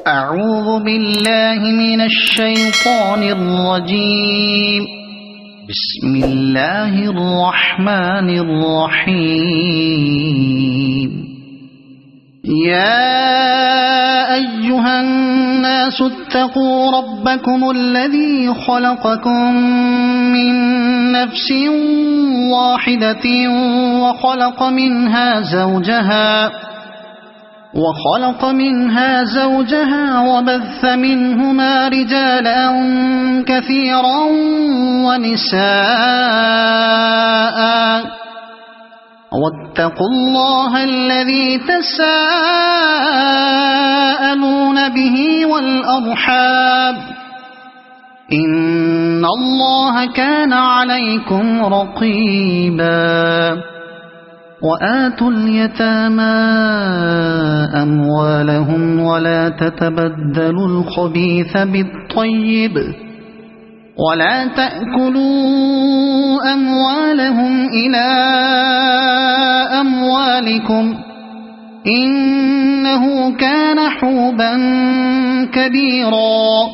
أعوذ بالله من الشيطان الرجيم. بسم الله الرحمن الرحيم. يا أيها الناس اتقوا ربكم الذي خلقكم من نفس واحدة وخلق منها زوجها وبث منهما رجالا كثيرا ونساء واتقوا الله الذي تساءلون به والأرحام إن الله كان عليكم رقيبا. وآتوا اليتامى أموالهم ولا تتبدلوا الخبيث بالطيب ولا تأكلوا أموالهم إلى أموالكم إنه كان حوبا كبيرا.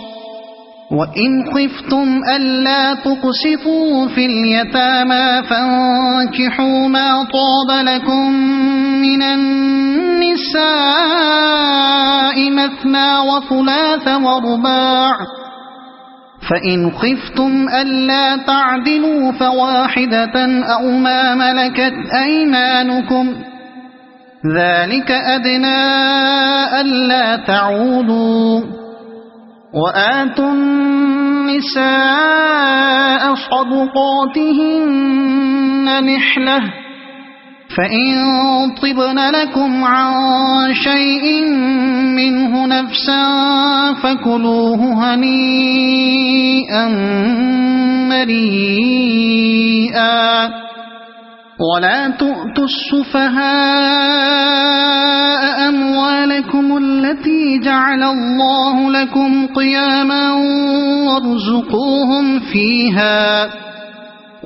وإن خفتم ألا تقسطوا في اليتامى فانكحوا ما طاب لكم من النساء مثنى وثلاث ورباع فإن خفتم ألا تعدلوا فواحدة أو ما ملكت أيمانكم ذلك أدنى ألا تعودوا. وآتوا النساء صدقاتهن نحلة فإن طبن لكم عن شيء منه نفسا فكلوه هنيئا مريئا. ولا تؤتوا السفهاء أموالكم التي جعل الله لكم قياما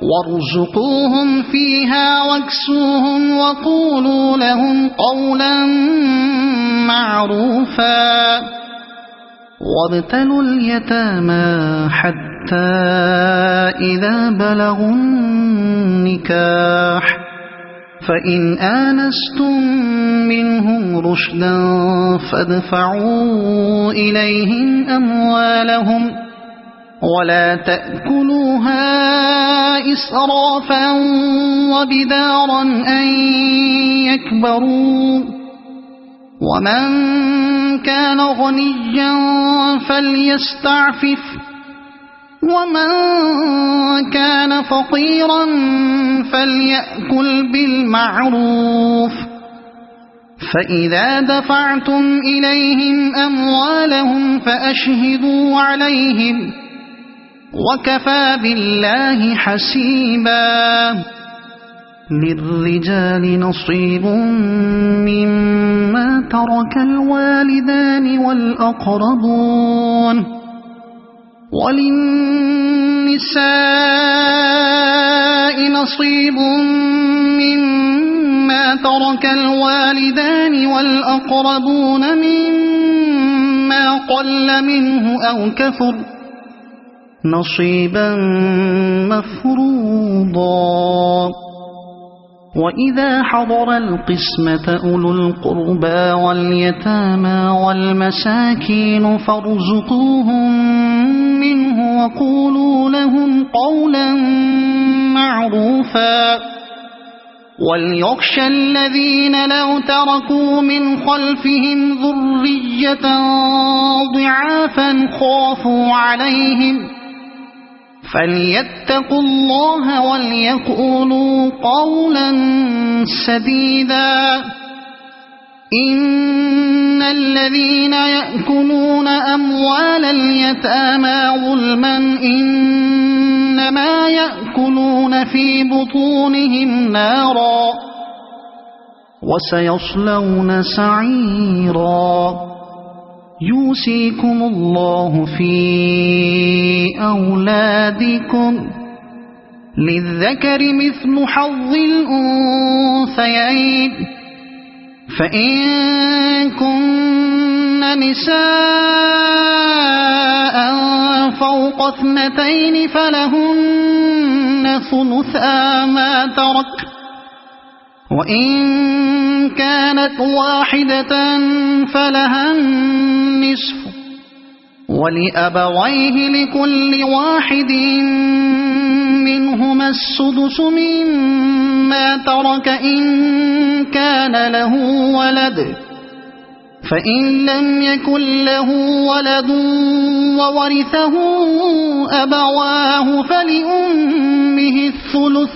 وارزقوهم فيها واكسوهم وقولوا لهم قولا معروفا. وابتلوا اليتامى حتى إذا بلغوا النكاح فإن آنستم منهم رشدا فادفعوا إليهم أموالهم ولا تأكلوها إسرافا وبدارا أن يكبروا. ومن كان غنيا فليستعفف ومن كان فقيرا فليأكل بالمعروف. فإذا دفعتم إليهم أموالهم فأشهدوا عليهم وكفى بالله حسيبا. للرجال نصيب مما ترك الوالدان والأقربون وللنساء نصيب مما ترك الوالدان والأقربون مما قل منه أو كثر نصيبا مفروضا. وإذا حضر القسمة أولو القربى واليتامى والمساكين فارزقوهم منه وقولوا لهم قولا معروفا. وليخشى الذين لو تركوا من خلفهم ذرية ضعافا خافوا عليهم فليتقوا الله وليقولوا قولا سديدا. إن الذين يأكلون أموال اليتامى ظلما إنما يأكلون في بطونهم نارا وسيصلون سعيرا. يوصيكم الله في أولادكم للذكر مثل حظ الأنثيين فإن كن نساء فوق 2 فلهن ثلثا ما ترك، وإن كانت واحدة فلها النصف، ولأبويه لكل واحد منهما السدس مما ترك إن كان له ولد، فإن لم يكن له ولد وورثه أبواه فلأمه الثلث،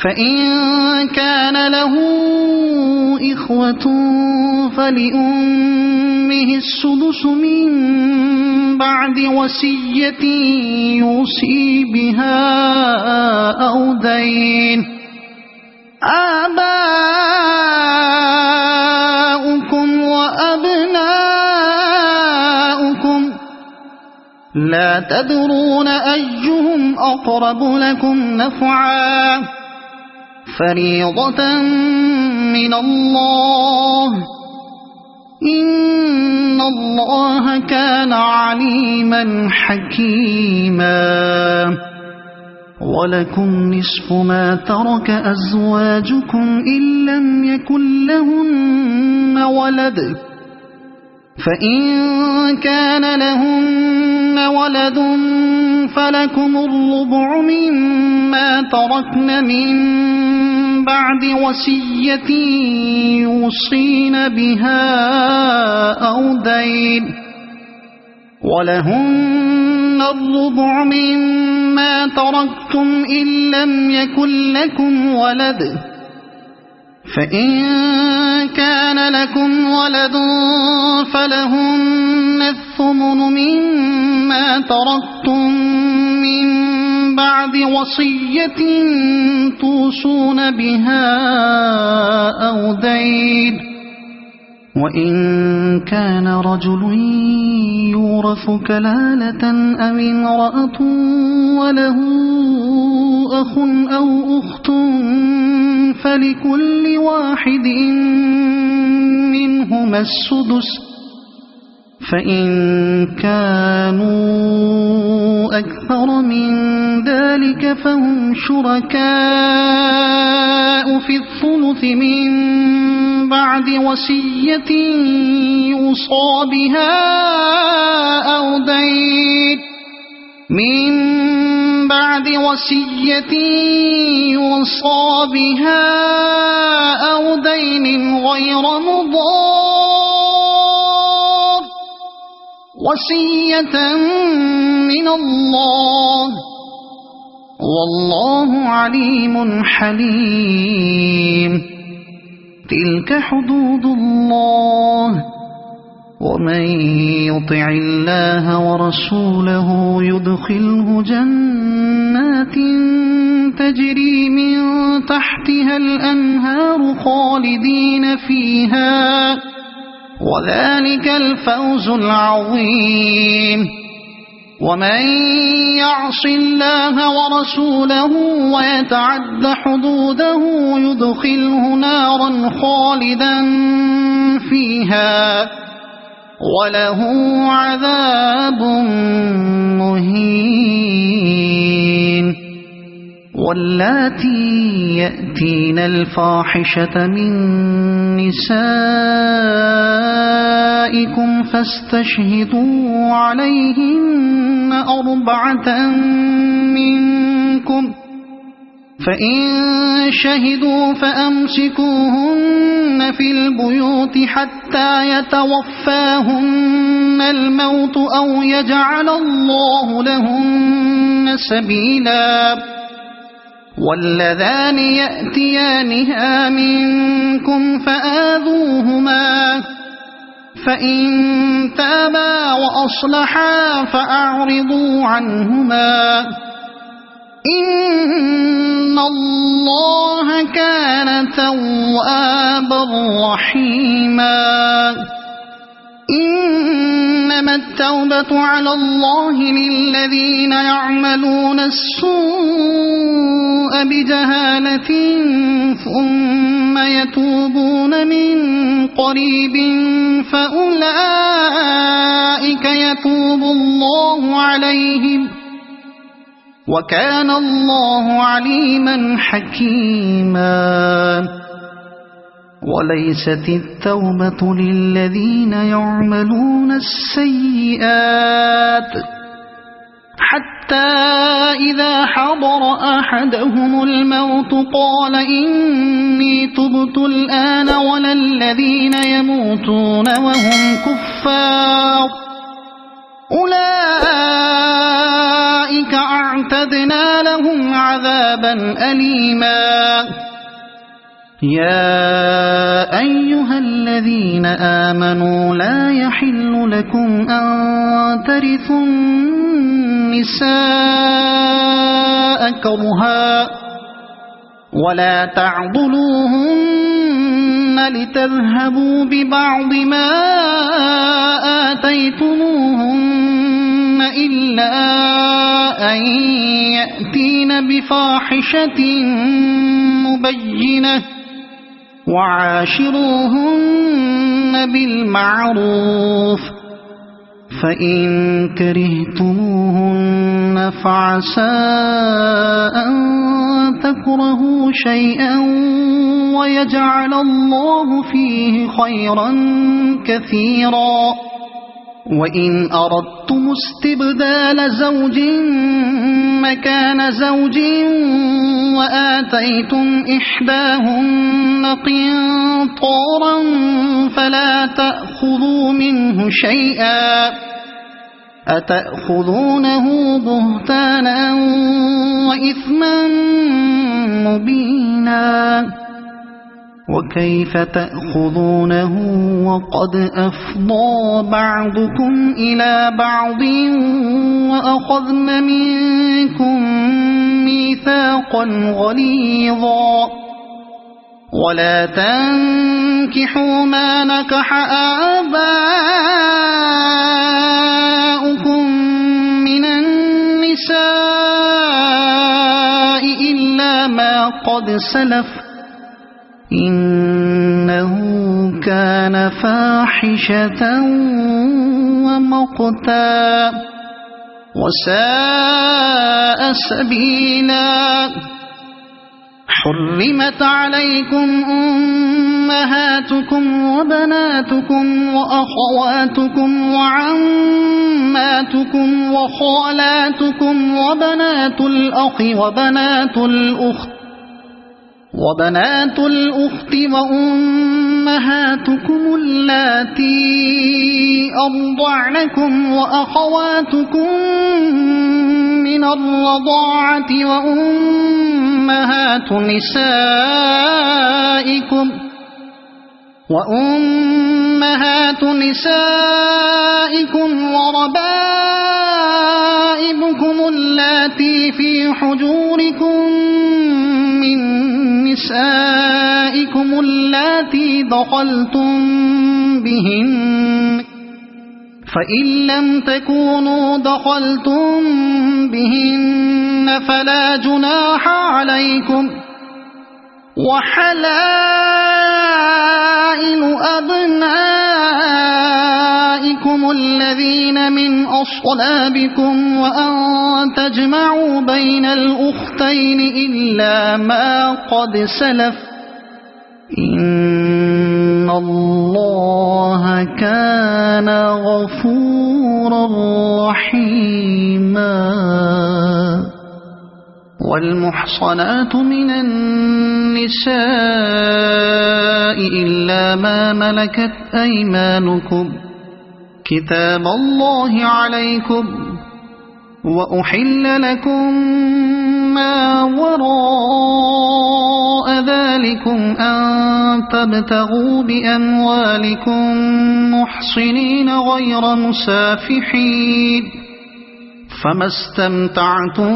فإن كان له إخوة فلأمه السدس من بعد وصية يوصي بها أو دين. آباؤكم وأبناؤكم لا تدرون أيهم أقرب لكم نفعا، فريضة من الله، إن الله كان عليما حكيما. ولكم نصف ما ترك أزواجكم إن لم يكن لهن ولد، فإن كان لهن ولد فلكم الربع مما تركن من بعد وصية يوصين بها أو دين، ولهن الربع مما تركتم إن لم يكن لكم ولد، فإن كان لكم ولد فلهن الثمن مما تركتم من بعد وصية توصون بها أو دين. وإن كان رجل يورث كلالة أو امرأة وله أخ أو أخت فلكل واحد منهما السدس، فإن كانوا أكثر من ذلك فهم شركاء في الثلث من بعد وصية يوصى بها أو دين، من بعد وصية يوصى بها أو دين غير مضار، وصية من الله، والله عليم حليم. تلك حدود الله، ومن يطع الله ورسوله يدخله جنات تجري من تحتها الأنهار خالدين فيها، وذلك الفوز العظيم. ومن يعص الله ورسوله ويتعد حدوده يدخله نارا خالدا فيها وله عذاب مهين. واللاتي يأتين الفاحشة من نسائكم فاستشهدوا عليهن 4 منكم، فإن شهدوا فأمسكوهن في البيوت حتى يتوفاهن الموت أو يجعل الله لهن سبيلا. واللذان يأتيانها منكم فآذوهما، فإن تابا وأصلحا فأعرضوا عنهما، إن الله كان توابا رحيما. إنما التوبة على الله للذين يعملون السوء بجهالة ثم ثم يتوبون من قريب فأولئك يتوب الله عليهم وكان الله عليما حكيما. وليست التوبة للذين يعملون السيئات حتى إذا حضر أحدهم الموت قال إني تبت الآن ولا الذين يموتون وهم كفار أولئك أعتدنا لهم عذابا أليما. يا أيها الذين آمنوا لا يحل لكم أن ترثوا النساء كرها ولا تعضلوهن لتذهبوا ببعض ما آتيتموهن إلا أن يأتين بفاحشة مبينة وعاشروهن بالمعروف فإن كرهتموهن فعسى أن تكرهوا شيئا ويجعل الله فيه خيرا كثيرا. وإن أردتم استبدال زوج مكان زوج وآتيتم إحداهن قنطارا فلا تأخذوا منه شيئا أتأخذونه بهتانا وإثما مبينا. وكيف تأخذونه وقد أفضى بعضكم إلى بعض وأخذن منكم ميثاقا غليظا. ولا تنكحوا ما نكح آباؤكم من النساء إلا ما قد سلف إنه كان فاحشة ومقتا وساء سبيلا. حرمت عليكم أمهاتكم وبناتكم وأخواتكم وعماتكم وخالاتكم وبنات الأخ وبنات الأخت وأمهاتكم اللاتي أرضعنكم وأخواتكم من الرضاعة وأمهات نسائكم وربائبكم اللاتي في حجوركم من نسائكم اللاتي دخلتم بهن فإن لم تكونوا دخلتم بهن فلا جناح عليكم. وحلائل أبنائكم الذين من أصلابكم وأن تجمعوا بين الأختين إلا ما قد سلف إن الله كان غفورا رحيما. والمحصنات من النساء إلا ما ملكت أيمانكم كتاب الله عليكم وأحل لكم ما وراء ذلكم أن تبتغوا بأموالكم محصنين غير مسافحين فما استمتعتم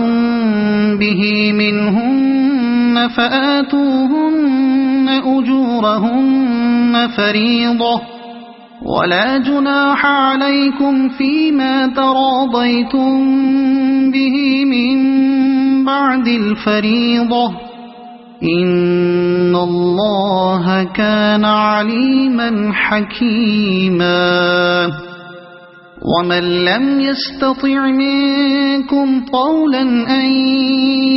به منهن فآتوهن أجورهن فريضة ولا جناح عليكم فيما تراضيتم به من بعد الفريضة إن الله كان عليما حكيما ومن لم يستطع منكم طولا أن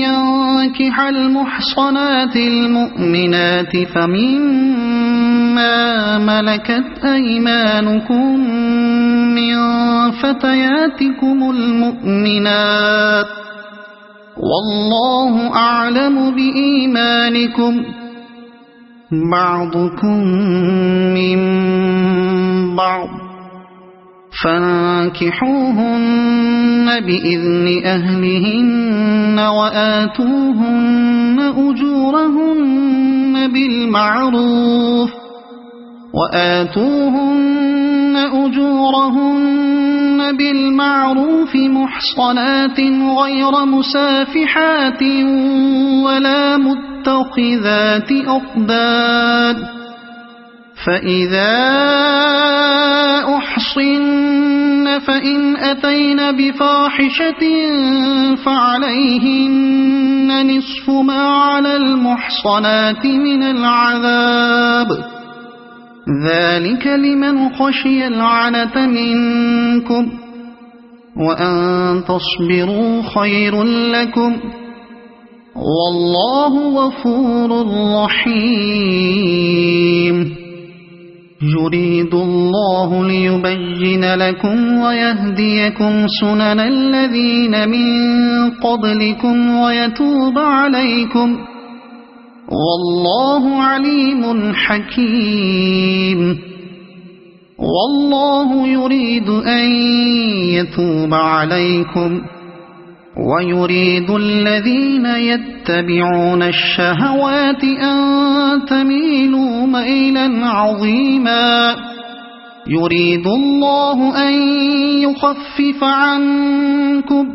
ينكح المحصنات المؤمنات فمما ملكت أيمانكم من فتياتكم المؤمنات والله أعلم بإيمانكم بعضكم من بعض فانكحوهن بإذن أهلهن وآتوهن أجورهن بالمعروف محصنات غير مسافحات ولا متخذات أخدان فإذا أحصن فإن أتين بفاحشة فعليهن نصف ما على المحصنات من العذاب ذلك لمن خشي العنة منكم وأن تصبروا خير لكم والله غفور رحيم يريد الله ليبين لكم ويهديكم سنن الذين من قبلكم ويتوب عليكم والله عليم حكيم والله يريد أن يتوب عليكم ويريد الذين يتبعون الشهوات أن تميلوا ميلا عظيما يريد الله أن يخفف عنكم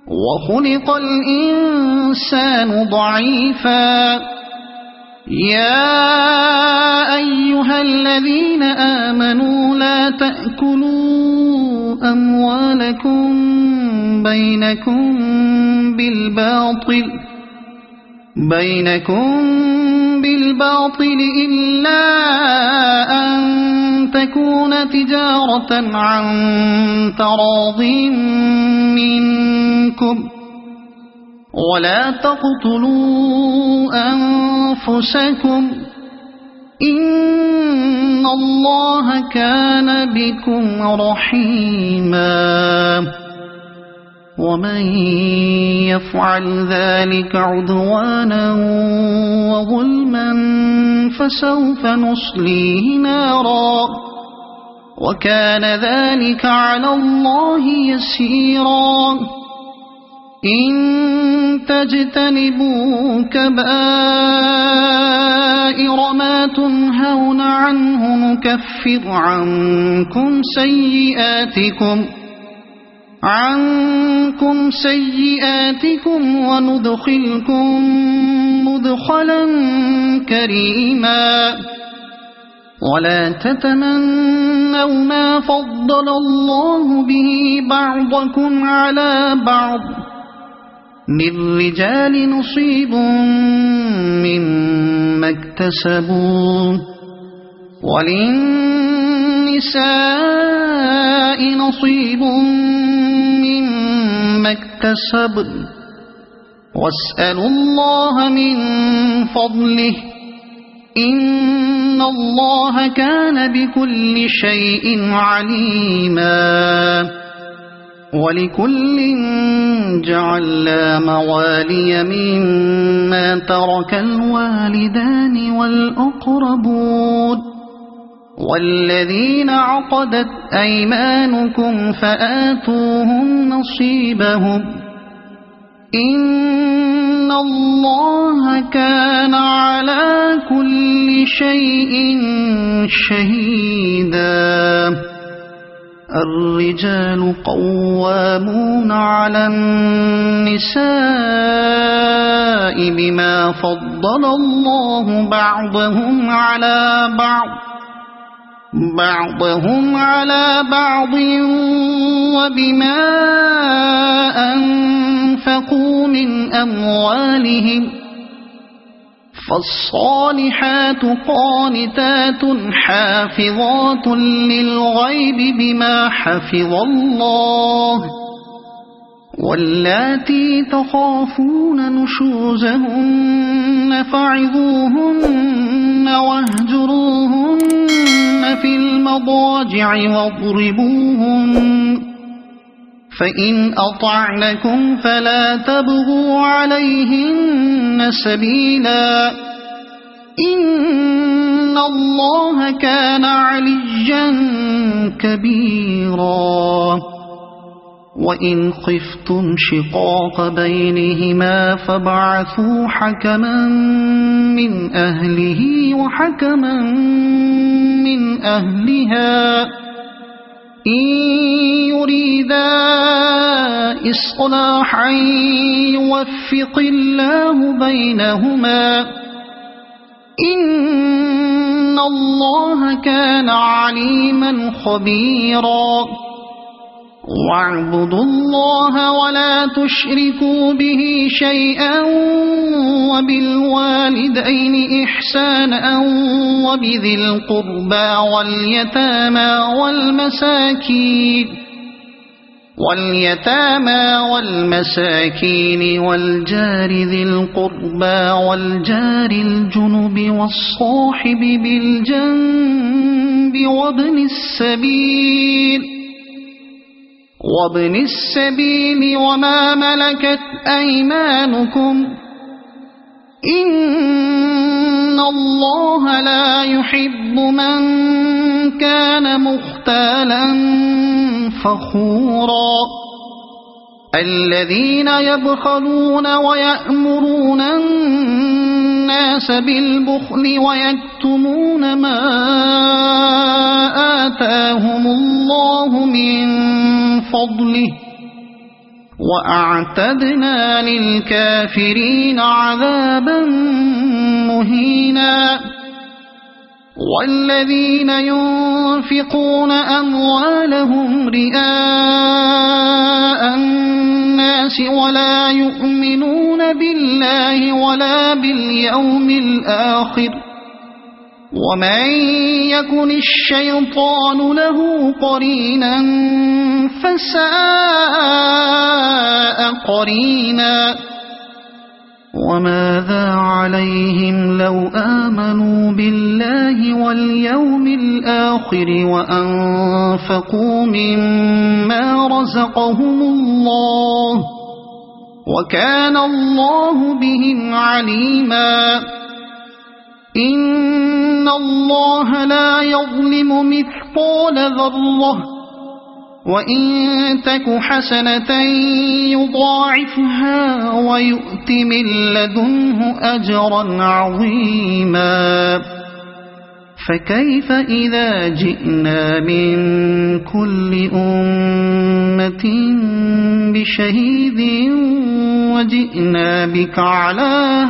وخلق الإنسان ضعيفا يا أيها الذين آمنوا لا تأكلوا أموالكم بينكم بالباطل إلا أن تكون تجارة عن تراض منكم ولا تقتلوا أنفسكم إن الله كان بكم رحيما ومن يفعل ذلك عدوانا وظلما فسوف نصليه نارا وكان ذلك على الله يسيرا إن تجتنبوا كبائر ما تنهون عنه نكفر عنكم سيئاتكم وندخلكم مدخلا كريما ولا تتمنوا ما فضل الله به بعضكم على بعض للرجال نصيب مما اكتسبوا وللنساء نصيب مما اكتسبن واسألوا الله من فضله إن الله كان بكل شيء عليما ولكل جعلنا موالي مما ترك الوالدان والأقربون والذين عقدت أيمانكم فآتوهم نصيبهم إن الله كان على كل شيء شهيدا الرجال قوامون على النساء بما فضل الله بعضهم على بعض وبما أنفقوا من أموالهم فالصالحات قانتات حافظات للغيب بما حفظ الله واللاتي تخافون نشوزهن فعظوهن واهجروهن في المضاجع واضربوهن فإن أطعنكم فلا تبغوا عليهن سبيلا إن الله كان عليا كبيرا وإن خفتم شقاق بينهما فابعثوا حكما من أهله وحكما من أهلها إن يريدا إصلاحا يوفق الله بينهما إن الله كان عليما خبيرا واعبدوا الله ولا تشركوا به شيئا وبالوالدين إحسانا وبذي القربى واليتامى والمساكين والجار ذي القربى والجار الجنب والصاحب بالجنب وابن السبيل وما ملكت أيمانكم إن الله لا يحب من كان مختالا فخورا الذين يبخلون ويأمرون الناس بالبخل ويكتمون ما آتاهم الله من فضله وأعتدنا للكافرين عذابا مهينا والذين ينفقون أموالهم رئاء الناس ولا يؤمنون بالله ولا باليوم الآخر ومن يكن الشيطان له قرينا فساء قرينا وماذا عليهم لو آمنوا بالله واليوم الآخر وأنفقوا مما رزقهم الله وكان الله بهم عليما إن الله لا يظلم مثقال ذرة وإن تك حسنة يضاعفها ويؤت من لدنه أجرا عظيما فكيف إذا جئنا من كل أمة بشهيد وجئنا بك على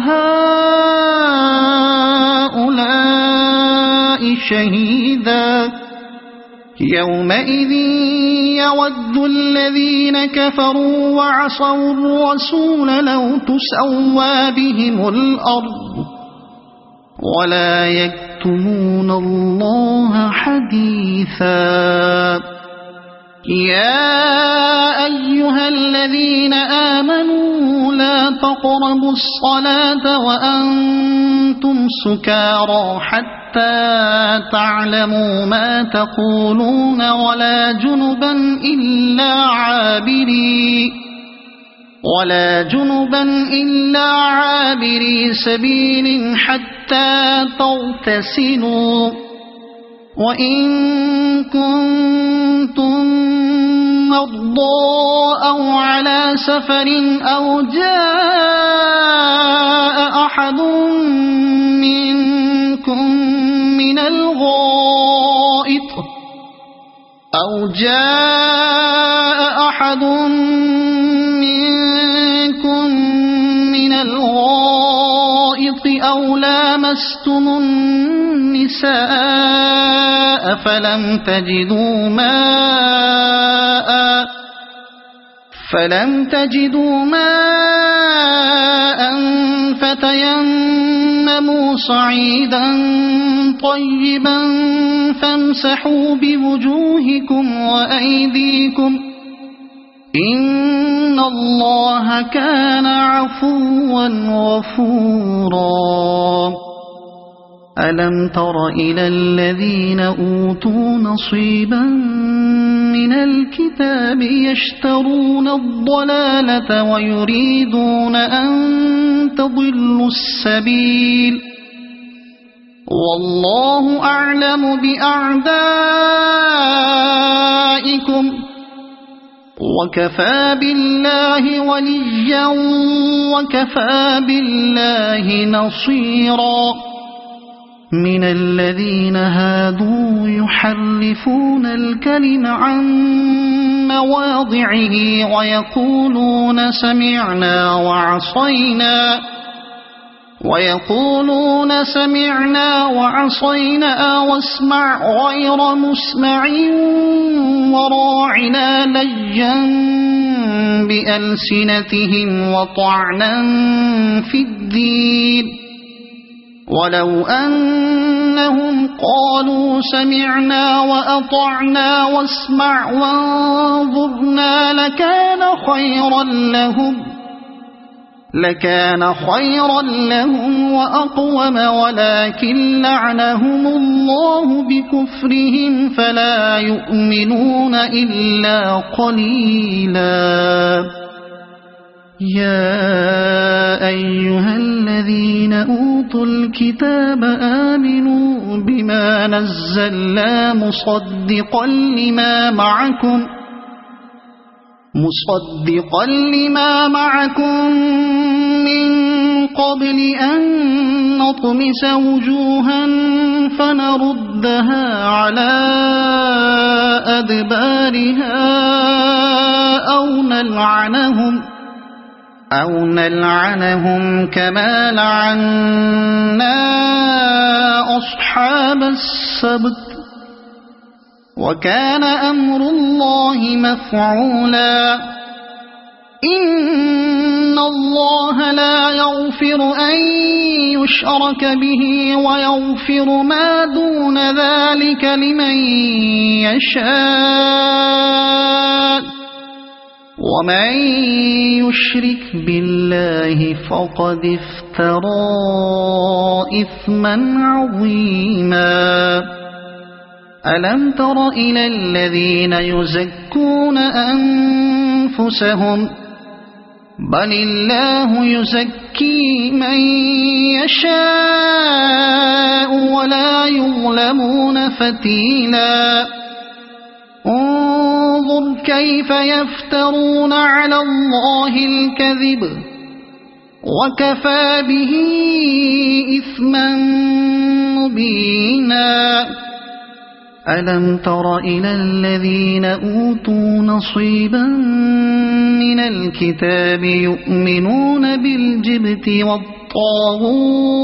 هؤلاء شهيدا يومئذ يود الذين كفروا وعصوا الرسول لو تسوى بهم الأرض ولا يكتمون الله حديثا يا أيها الذين آمنوا لا تقربوا الصلاة وأنتم سكارى حتى تعلموا ما تقولون ولا جنبا إلا عابري سبيل حتى تغتسلوا وإن كنتم مرضى أو على سفر أو جاء أحد منكم من الغائط أو لامستم النساء فلم تجدوا ماء فتيمموا صعيدا طيبا فامسحوا بوجوهكم وأيديكم إن الله كان عفوا غفورا ألم تر إلى الذين أوتوا نصيبا من الكتاب يشترون الضلالة ويريدون أن تضلوا السبيل والله أعلم بأعدائكم وكفى بالله وليا وكفى بالله نصيرا من الذين هادوا يحرفون الكلم عن مواضعه ويقولون سمعنا وعصينا واسمع غير مسمع وراعنا ليا بألسنتهم وطعنا في الدين ولو أنهم قالوا سمعنا وأطعنا واسمع وانظرنا لكان خيرا لهم وأقوم ولكن لعنهم الله بكفرهم فلا يؤمنون إلا قليلا يا أيها الذين أوتوا الكتاب آمنوا بما نزلنا مصدقا لما معكم من قبل أن نطمس وجوها فنردها على أدبارها أو نلعنهم كما لعنا أصحاب السبت وكان أمر الله مفعولا إن الله لا يغفر أن يشرك به ويغفر ما دون ذلك لمن يشاء ومن يشرك بالله فقد افترى إثما عظيما ألم تر إلى الذين يزكون أنفسهم بل الله يزكي من يشاء ولا يظلمون فتيلا انظر كيف يفترون على الله الكذب وكفى به إثما مبينا ألم تر إلى الذين أوتوا نصيبا من الكتاب يؤمنون بالجبت والطاغوت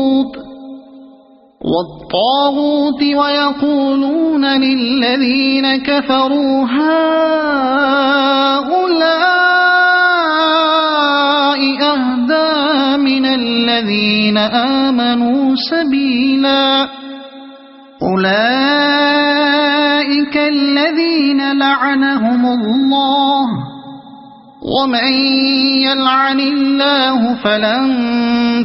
ويقولون للذين كفروا هؤلاء أهدى من الذين آمنوا سبيلا أولئك الذين لعنهم الله ومن يلعن الله فلن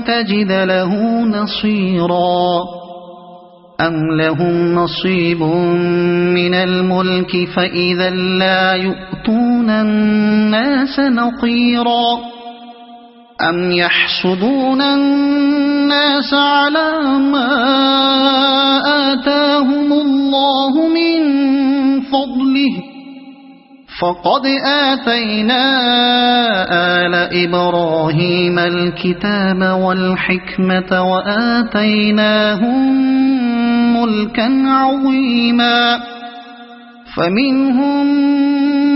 تجد له نصيرا أم لهم نصيب من الملك فإذا لا يؤتون الناس نقيرا أم يحسدون الناس على ما آتاهم الله من فضله فقد آتينا آل إبراهيم الكتاب والحكمة وآتيناهم ملكا عظيما فمنهم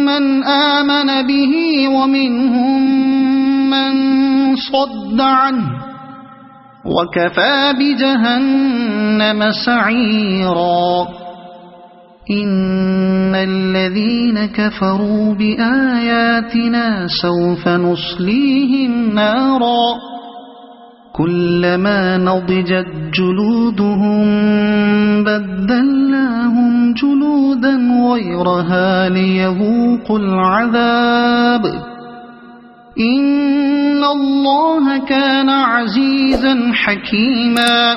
من آمن به ومنهم من صد عنه وكفى بجهنم سعيرا إن الذين كفروا بآياتنا سوف نصليهم نارا كلما نضجت جلودهم بدلناهم جلودا غيرها ليذوقوا العذاب إن الله كان عزيزا حكيما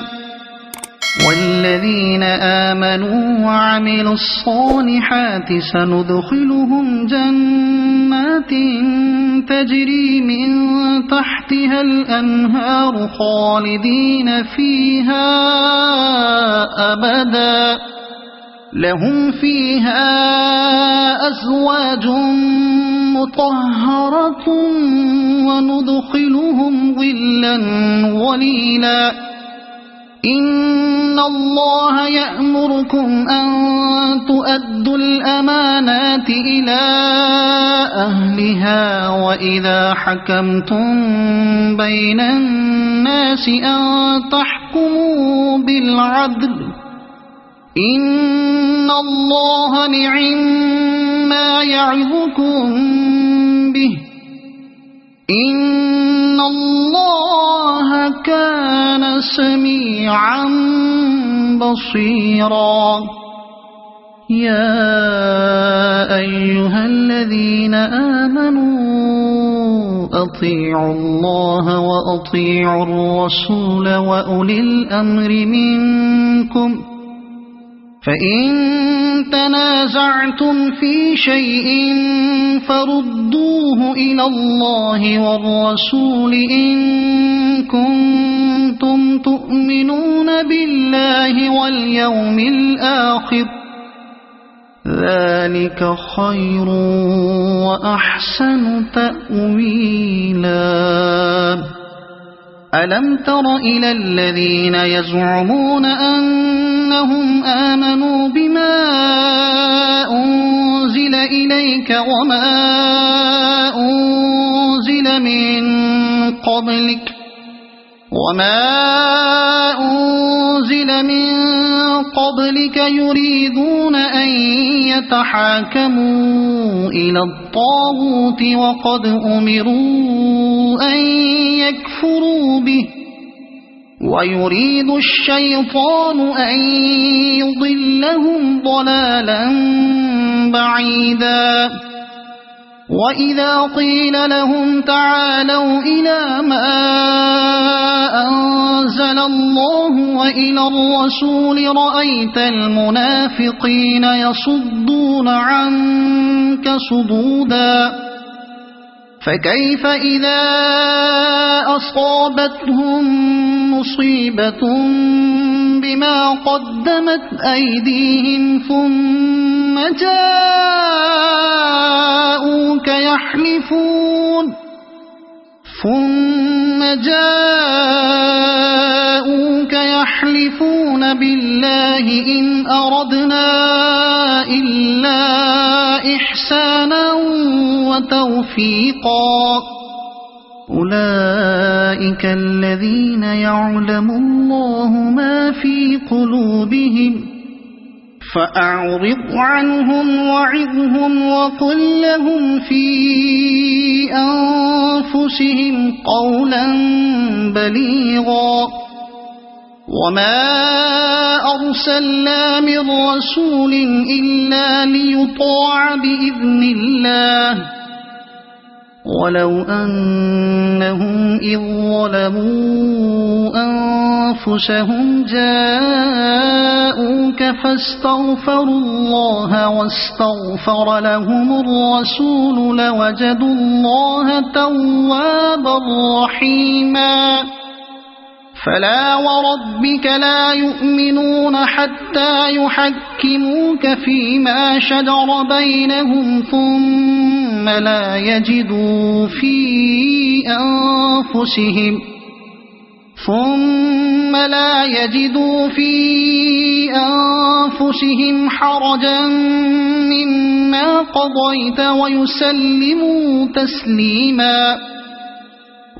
والذين آمنوا وعملوا الصالحات سندخلهم جنات تجري من تحتها الأنهار خالدين فيها أبدا لهم فيها أزواج مطهرة وندخلهم ظلا ظليلا إن الله يأمركم أن تؤدوا الأمانات إلى أهلها وإذا حكمتم بين الناس أن تحكموا بالعدل إن الله نعما يعظكم به إن الله كان سميعا بصيرا يا أيها الذين آمنوا أطيعوا الله وأطيعوا الرسول وأولي الأمر منكم فإن تنازعتم في شيء فردوه إلى الله والرسول إن كنتم تؤمنون بالله واليوم الآخر ذلك خير وأحسن تأويلا ألم تر إلى الذين يزعمون أنهم آمنوا بما أنزل إليك وما أنزل من قبلك يريدون أن يتحاكموا إلى الطاغوت وقد أمروا أن يكفروا به ويريد الشيطان أن يضلهم ضلالا بعيدا وإذا قيل لهم تعالوا إلى ما أنزل الله وإلى الرسول رأيت المنافقين يصدون عنك صدودا فكيف إذا أصابتهم مصيبة بما قدمت أيديهم ثم جاءوك يحلفون بالله إن أردنا إلا إحسانا وتوفيقا أولئك الذين يعلم الله ما في قلوبهم فأعرض عنهم وعظهم وقل لهم في أنفسهم قولا بليغا وما أرسلنا من رسول إلا ليطاع بإذن الله ولو أنهم إذ ظلموا أنفسهم جاءوك فاستغفروا الله واستغفر لهم الرسول لوجدوا الله توابا رحيما فلا وربك لا يؤمنون حتى يحكموك فيما شجر بينهم ثم لا يجدوا في أنفسهم حرجا مما قضيت ويسلموا تسليما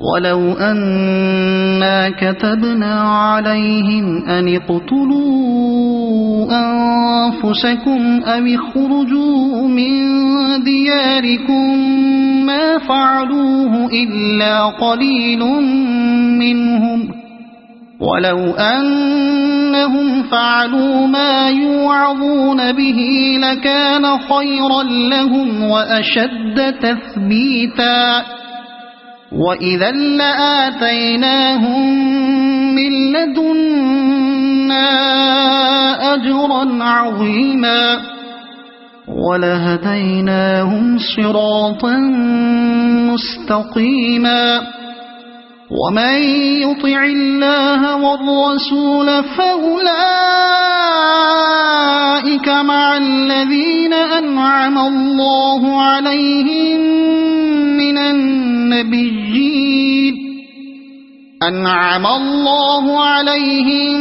ولو أنا كتبنا عليهم أن اقتلوا أنفسكم أو اخرجوا من دياركم ما فعلوه إلا قليل منهم ولو أنهم فعلوا ما يوعظون به لكان خيرا لهم وأشد تثبيتا وإذا لآتيناهم من لدنا أجرا عظيما ولهديناهم صراطا مستقيما ومن يطع الله والرسول فأولئك مع الذين أنعم الله عليهم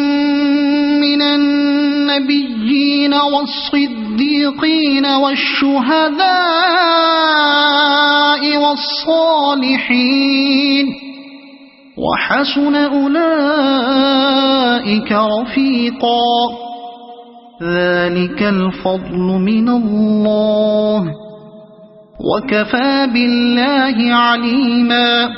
من النبيين والصديقين والشهداء والصالحين وحسن أولئك رفيقا ذلك الفضل من الله وكفى بالله عليما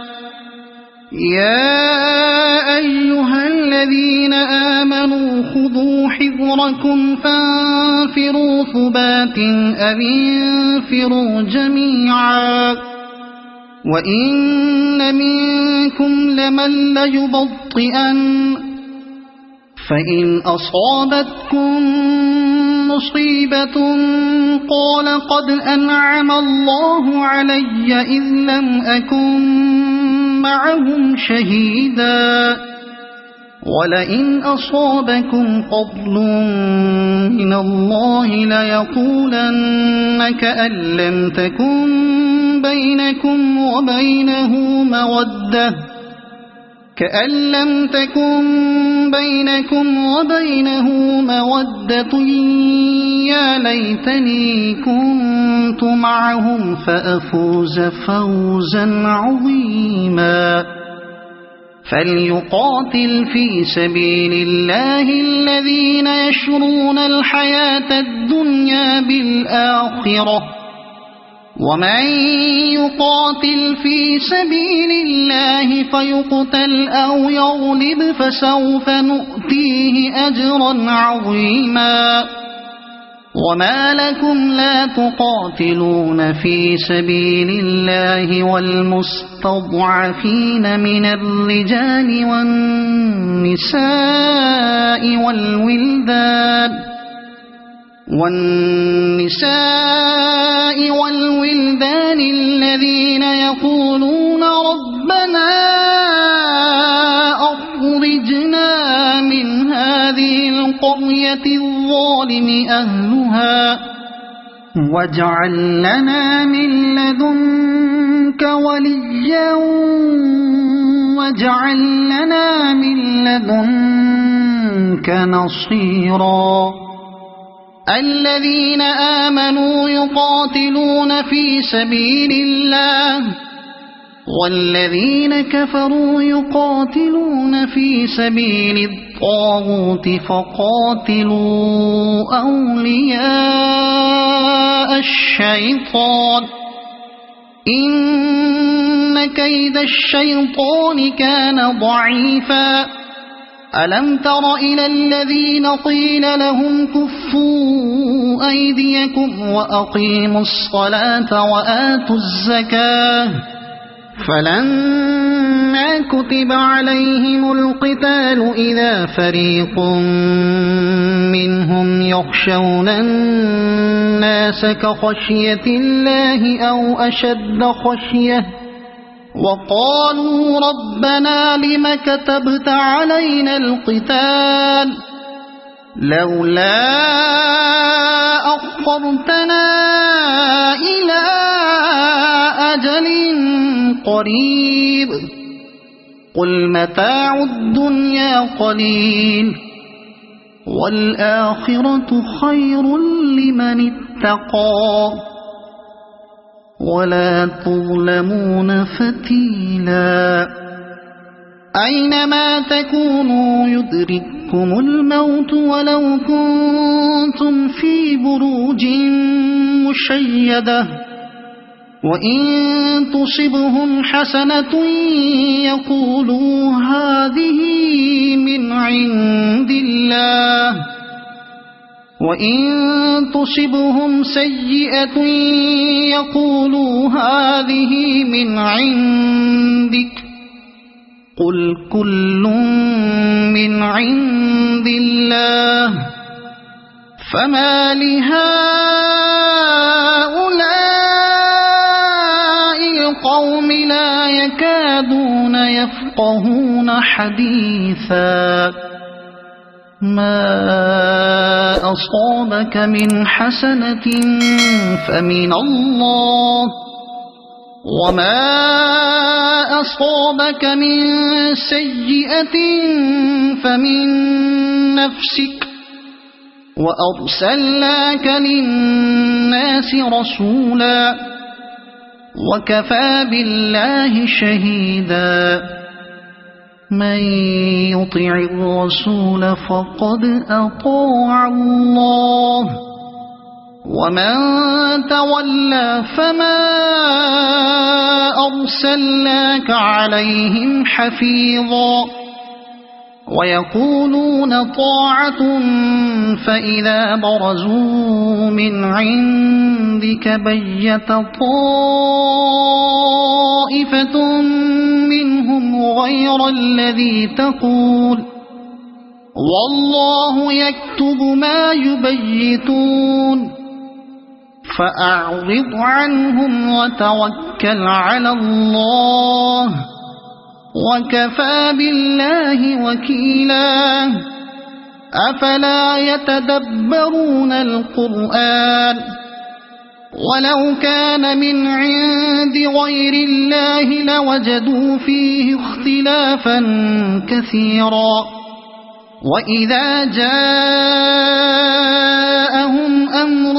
يا أيها الذين آمنوا خذوا حذركم فانفروا ثبات أو انفروا جميعا وإن منكم لمن ليبطئن فإن أصابتكم مصيبة قال قد أنعم الله علي إذ لم أكن معهم شهيدا ولئن أصابكم فضل من الله ليقولن كأن لم تكن بينكم وبينه مودة يا ليتني كنت معهم فأفوز فوزا عظيما فليقاتل في سبيل الله الذين يشرون الحياة الدنيا بالآخرة ومن يقاتل في سبيل الله فيقتل أو يغلب فسوف نؤتيه أجرا عظيما وما لكم لا تقاتلون في سبيل الله والمستضعفين من الرجال والنساء والولدان الذين يقولون ربنا أخرجنا من هذه القرية الظالم أهلها واجعل لنا من لدنك وليا واجعل لنا من لدنك نصيرا الذين آمنوا يقاتلون في سبيل الله والذين كفروا يقاتلون في سبيل الطاغوت فقاتلوا أولياء الشيطان إن كيد الشيطان كان ضعيفا ألم تر إلى الذين قيل لهم كفوا أيديكم وأقيموا الصلاة وآتوا الزكاة فلما كتب عليهم القتال إذا فريق منهم يخشون الناس كخشية الله أو أشد خشية وقالوا ربنا لم كتبت علينا القتال لولا أخرتنا إلى أجل قريب قل متاع الدنيا قليل والآخرة خير لمن اتقى ولا تظلمون فتيلا أينما تكونوا يدرككم الموت ولو كنتم في بروج مشيدة وإن تصبهم حسنة يقولوا هذه من عند الله، وإن تصبهم سيئة يقولوا هذه من عندك، قل كل من عند الله، فما لهؤلاء القوم لا يكادون يفقهون حديثا. ما أصابك من حسنة فمن الله، وما أصابك من سيئة فمن نفسك، وأرسلناك للناس رسولا، وكفى بالله شهيدا. من يطع الرسول فقد أطاع الله، ومن تولى فما أرسلناك عليهم حفيظا. ويقولون طاعة فإذا برزوا من عندك بيت طائفة منهم غير الذي تقول، والله يكتب ما يبيتون، فأعرض عنهم وتوكل على الله، وكفى بالله وكيلا. أفلا يتدبرون القرآن؟ ولو كان من عند غير الله لوجدوا فيه اختلافا كثيرا. وإذا جاءهم أمر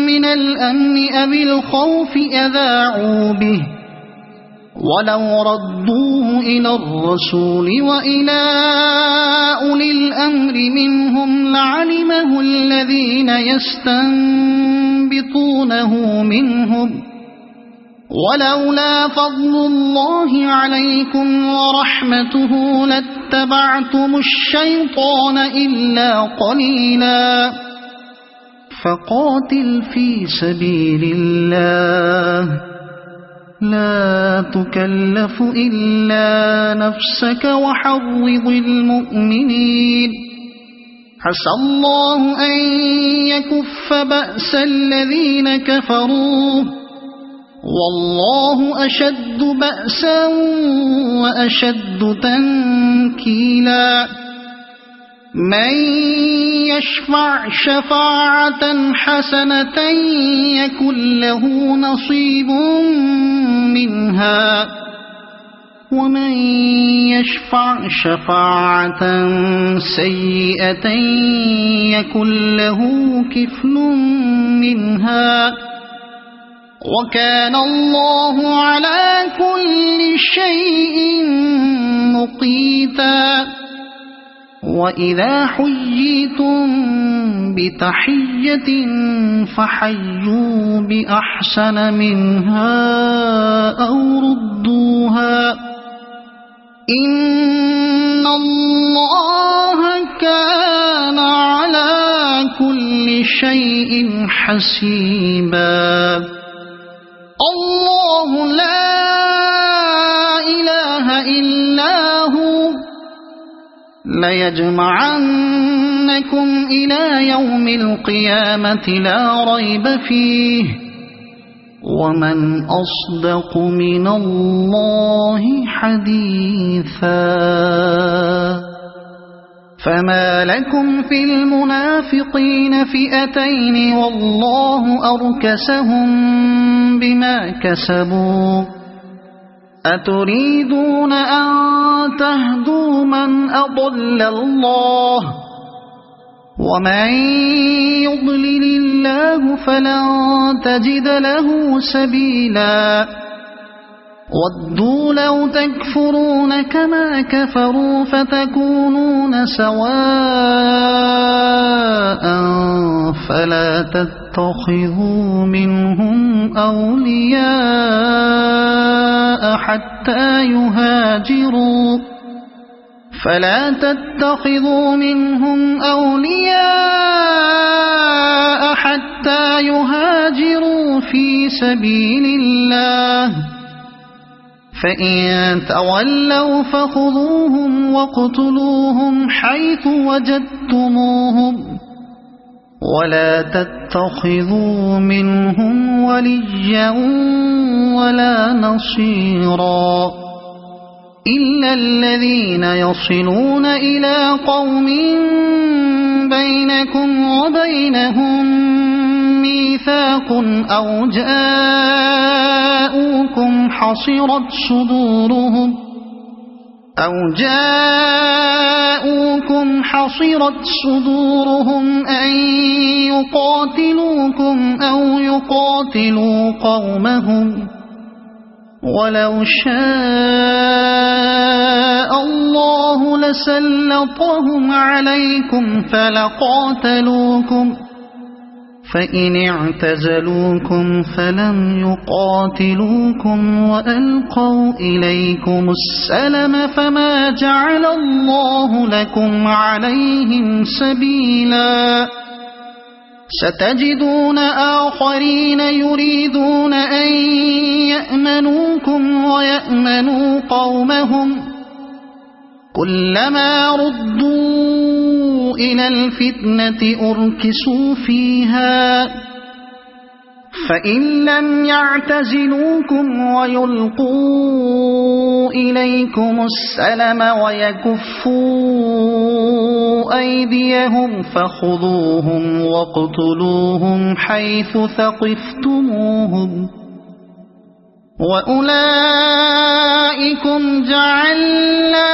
من الأمن أو الخوف أذاعوا به، ولو ردوه إلى الرسول وإلى أولي الأمر منهم لعلمه الذين يستنبطونه منهم، ولولا فضل الله عليكم ورحمته لاتبعتم الشيطان إلا قليلا. فقاتل في سبيل الله، لا تكلف إلا نفسك وحرض المؤمنين، عسى الله أن يكف بأس الذين كفروا، والله أشد بأسا وأشد تنكيلا. من يشفع شفاعة حسنة يكن له نصيب منها، ومن يشفع شفاعة سيئة يكن له كفل منها، وكان الله على كل شيء مقيتا. وإذا حييتم بتحية فحيوا بأحسن منها أو ردوها، إن الله كان على كل شيء حسيبا. الله لا إله إلا هو ليجمعنكم إلى يوم القيامة لا ريب فيه، ومن أصدق من الله حديثا. فما لكم في المنافقين فئتين والله أركسهم بما كسبوا، أتريدون أن تهدوا من أضل الله، ومن يضلل الله فلن تجد له سبيلا. ودوا لو تكفرون كما كفروا فتكونون سواء فلا تتقون تتخذوا منهم أولياء حتى يهاجروا في سبيل الله، فإن تولوا فخذوهم واقتلوهم حيث وجدتموهم، ولا تتخذوا منهم وليا ولا نصيرا إلا الذين يصلون إلى قوم بينكم وبينهم ميثاق أو جاءوكم حصرت صدورهم أن يقاتلوكم أو يقاتلوا قومهم، ولو شاء الله لسلطهم عليكم فلقاتلوكم، فإن اعتزلوكم فلم يقاتلوكم وألقوا إليكم السلم فما جعل الله لكم عليهم سبيلا. ستجدون آخرين يريدون أن يأمنوكم ويأمنوا قومهم، كلما ردوا إلى الفتنة أركسوا فيها، فإن لم يعتزلوكم ويلقوا إليكم السلم ويكفوا أيديهم فخذوهم واقتلوهم حيث ثقفتموهم، وأولئكم جعلنا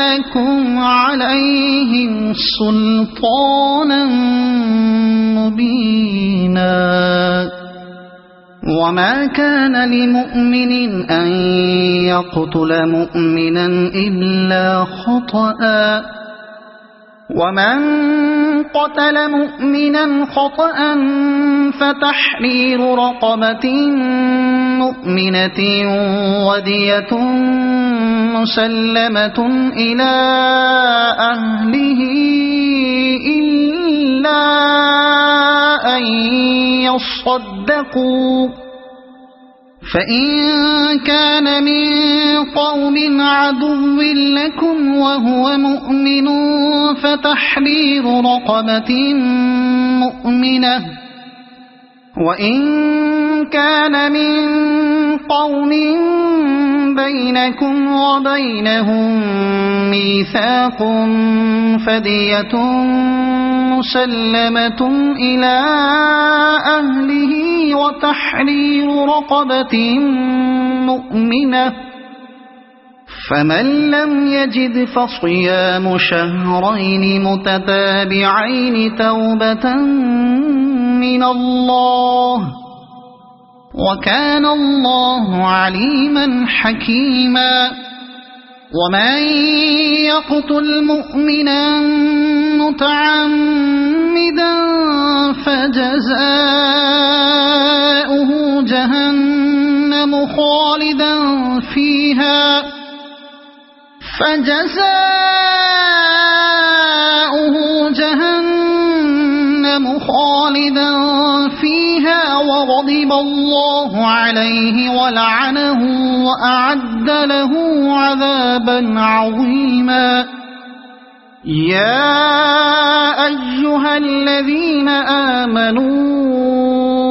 لكم عليهم سلطانا مبينا. وما كان لمؤمن أن يقتل مؤمنا إلا خطأ، ومن قتل مؤمنا خطأ فتحرير رقبة مؤمنة ودية مسلمة إلى أهله إلا أن يصدقوا، فإن كان من قوم عدو لكم وهو مؤمن فتحرير رقبة مؤمنة، وإن كان من قوم بينكم وبينهم ميثاق فدية مسلمة إلى أهله وتحرير رقبة مؤمنة، فمن لم يجد فصيام شهرين متتابعين توبة من الله، وكان الله عليما حكيما. ومن يقتل مؤمنا متعمدا فجزاؤه جهنم خالدا فيها وغضب الله عليه ولعنه وأعد له عذابا عظيما. يا أيها الذين آمنوا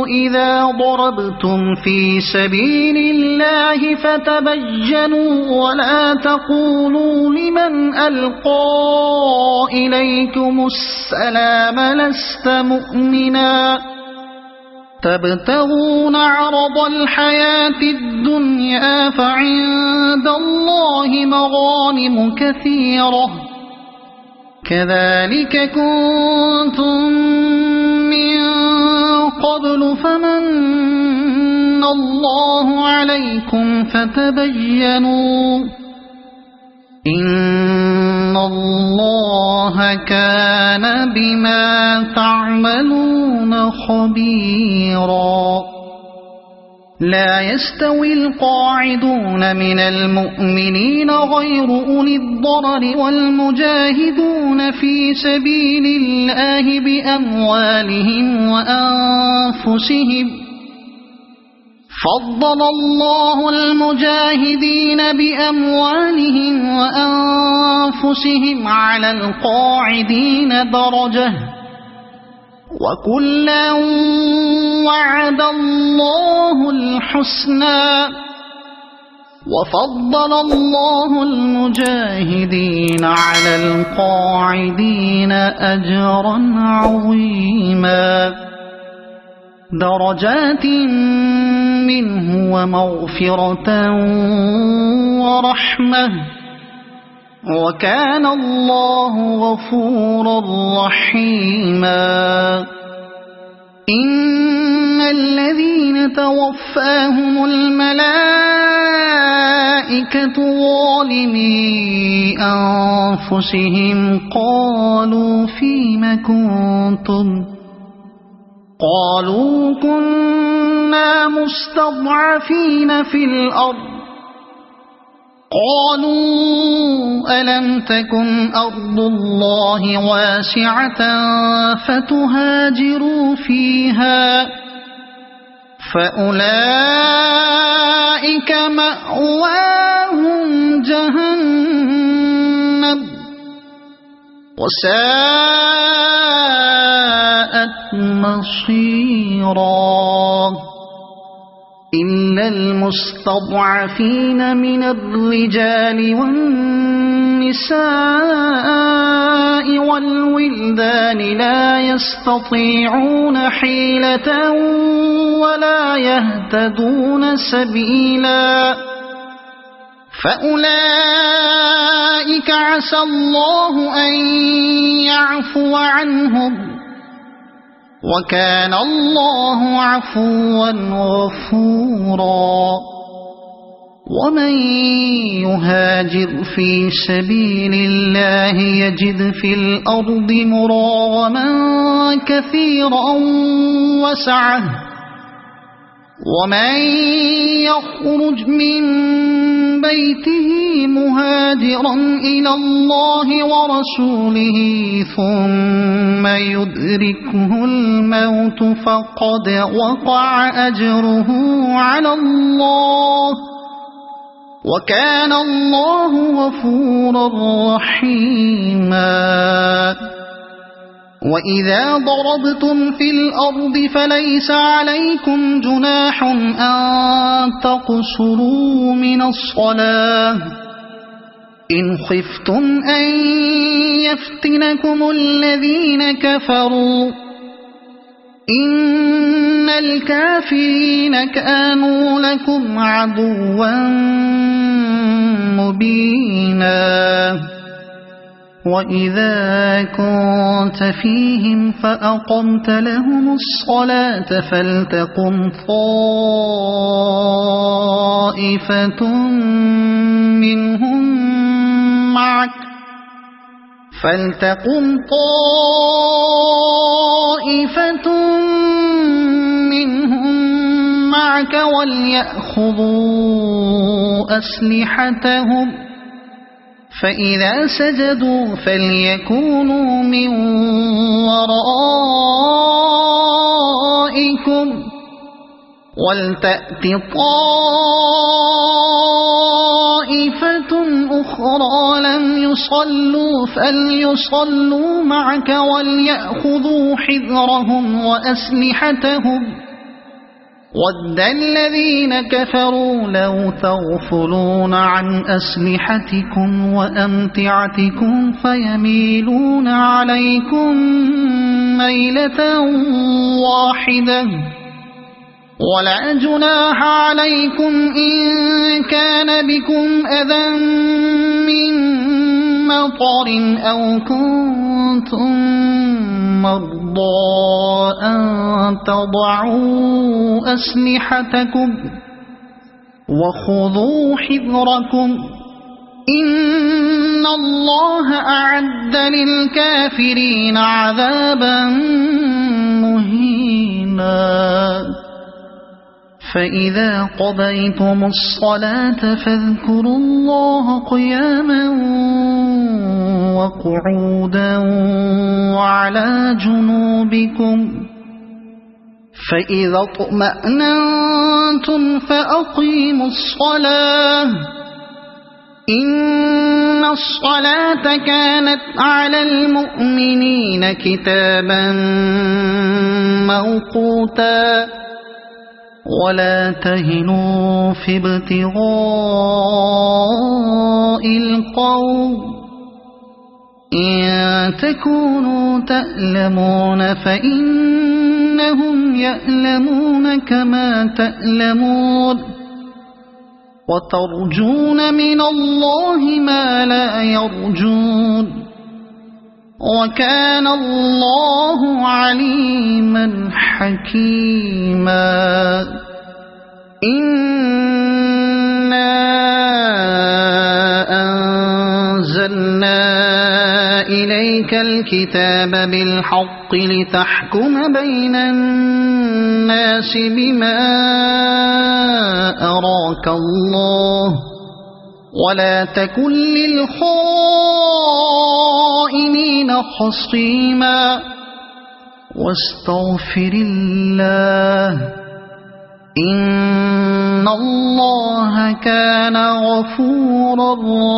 إذا ضربتم في سبيل الله فتبينوا ولا تقولوا لمن ألقى إليكم السلام لست مؤمنا تبتغون عرض الحياة الدنيا فعند الله مغانم كثيرة كذلك كنتم من قبل فمن الله عليكم فتبينوا إن الله كان بما تعملون خبيرا. لا يستوي القاعدون من المؤمنين غير أولي الضرر والمجاهدون في سبيل الله بأموالهم وأنفسهم. فضل الله المجاهدين بأموالهم وأنفسهم على القاعدين درجة، وكلا وعد الله الحسنى. وفضل الله المجاهدين على القاعدين أجرا عظيما، درجات منه ومغفرة ورحمة، وكان الله غفورا رحيما. إن الذين توفاهم الملائكة ظالمي أنفسهم قالوا فيم كنتم؟ قالوا كنا مستضعفين في الأرض. قالوا ألم تكن أرض الله واسعة فتهاجروا فيها، فأولئك مأواهم جهنم وساءت مصيرا. إلا المستضعفين من الرجال والنساء والولدان لا يستطيعون حيلة ولا يهتدون سبيلا، فأولئك عسى الله أن يعفو عنهم، وكان الله عفوا غفورا. ومن يهاجر في سبيل الله يجد في الأرض مراغما كثيرا وسعة، ومن يخرج من بيته مهاجرا إلى الله ورسوله ثم يدركه الموت فقد وقع أجره على الله، وكان الله غفورا رحيما. وإذا ضربتم في الأرض فليس عليكم جناح أن تقصروا من الصلاة إن خفتم أن يفتنكم الذين كفروا، إن الكافرين كانوا لكم عدوا مبينا. وإذا كنت فيهم فأقمت لهم الصلاة فلتقم طائفة منهم معك وليأخذوا أسلحتهم، فإذا سجدوا فليكونوا من ورائكم ولتأت طائفة أخرى لم يصلوا فليصلوا معك وليأخذوا حذرهم وأسلحتهم. ود الذين كفروا لو تغفلون عن أسلحتكم وأمتعتكم فيميلون عليكم ميلة واحدة، ولا جناح عليكم إن كان بكم أذى من مطر أو كنتم مرضى أن تضعوا أسلحتكم وخذوا حذركم، إن الله أعد للكافرين عذابا مهينا فإذا قضيتم الصلاة فاذكروا الله قياما وقعودا وعلى جنوبكم فإذا اطمأننتم فأقيموا الصلاة إن الصلاة كانت على المؤمنين كتابا موقوتا ولا تهنوا في ابتغاء القوم إن تكونوا تألمون فإنهم يألمون كما تألمون وترجون من الله ما لا يرجون وكان الله عليما حكيما إنا أنزلنا إليك الكتاب بالحق لتحكم بين الناس بما أراك الله ولا تكن للخائنين خصيما واستغفر الله إن الله كان غفورا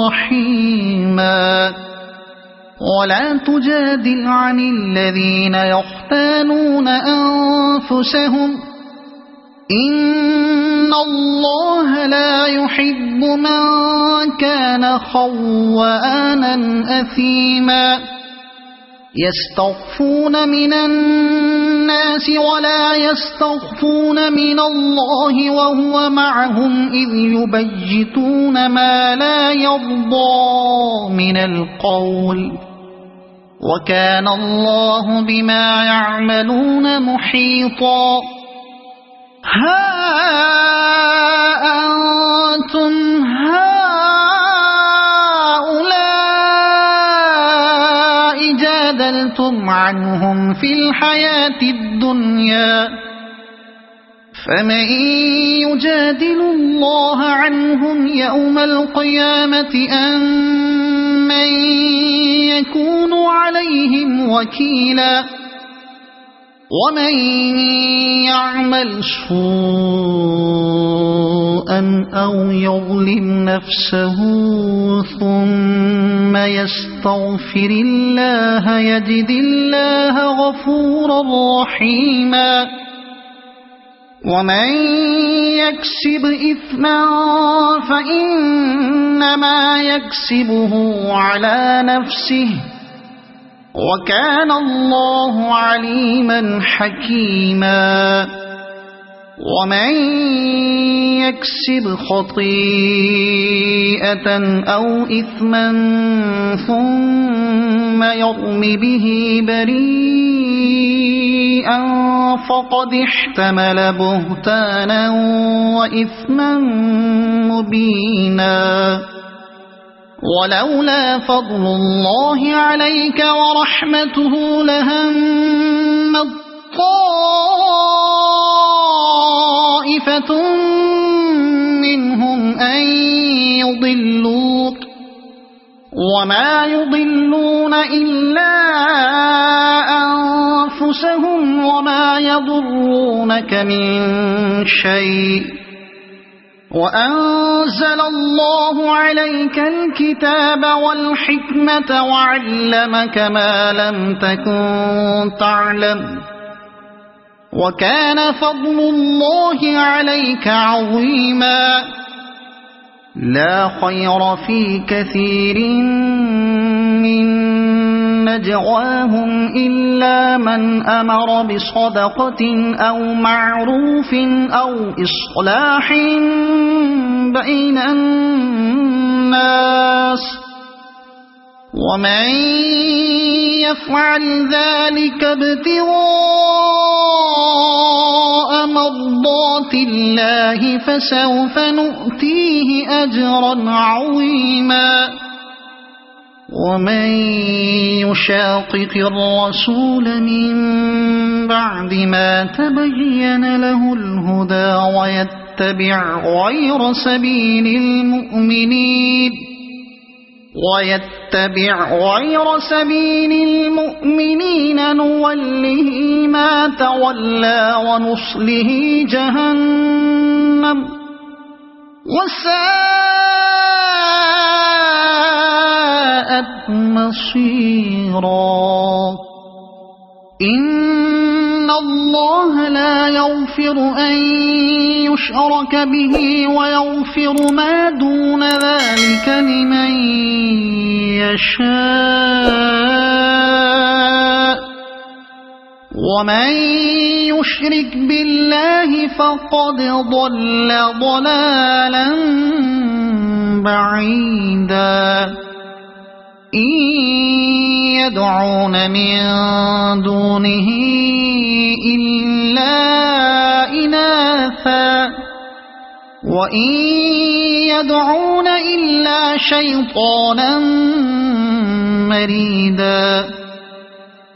رحيما ولا تجادل عن الذين يختانون أنفسهم إن الله لا يحب من كان خوانا أثيما يستخفون من الناس ولا يستخفون من الله وهو معهم إذ يبيتون ما لا يرضى من القول وكان الله بما يعملون محيطا ها أنتم هؤلاء جادلتم عنهم في الحياة الدنيا فمن يجادل الله عنهم يوم القيامة أم من يكون عليهم وكيلا ومن يعمل سوءا أو يظلم نفسه ثم يستغفر الله يجد الله غفورا رحيما ومن يكسب إثما فإنما يكسبه على نفسه وكان الله عليما حكيما ومن يكسب خطيئة أو إثما ثم يرم به بريئا فقد احتمل بهتانا وإثما مبينا ولولا فضل الله عليك ورحمته لهمت طائفة منهم أن يضلوك وما يضلون إلا أنفسهم وما يضرونك من شيء وأنزل الله عليك الكتاب والحكمة وعلمك ما لم تكن تعلم وكان فضل الله عليك عظيما لا خير في كثير من نجواهم إلا من أمر بصدقة أو معروف أو إصلاح بين الناس ومن يفعل ذلك ابتغاء ابتغاء مرضات الله فسوف نؤتيه أجرا عظيما ومن يشاقق الرسول من بعد ما تبين له الهدى ويتبع غير سبيل المؤمنين نوله ما تولى ونصله جهنم وساءت مصيرا إن الله لا يغفر أن يشرك به ويغفر ما دون ذلك لمن يشاء ومن يشرك بالله فقد ضل ضلالا بعيدا إن يدعون من دونه إلا إناثا وإن يدعون إلا شيطانا مريدا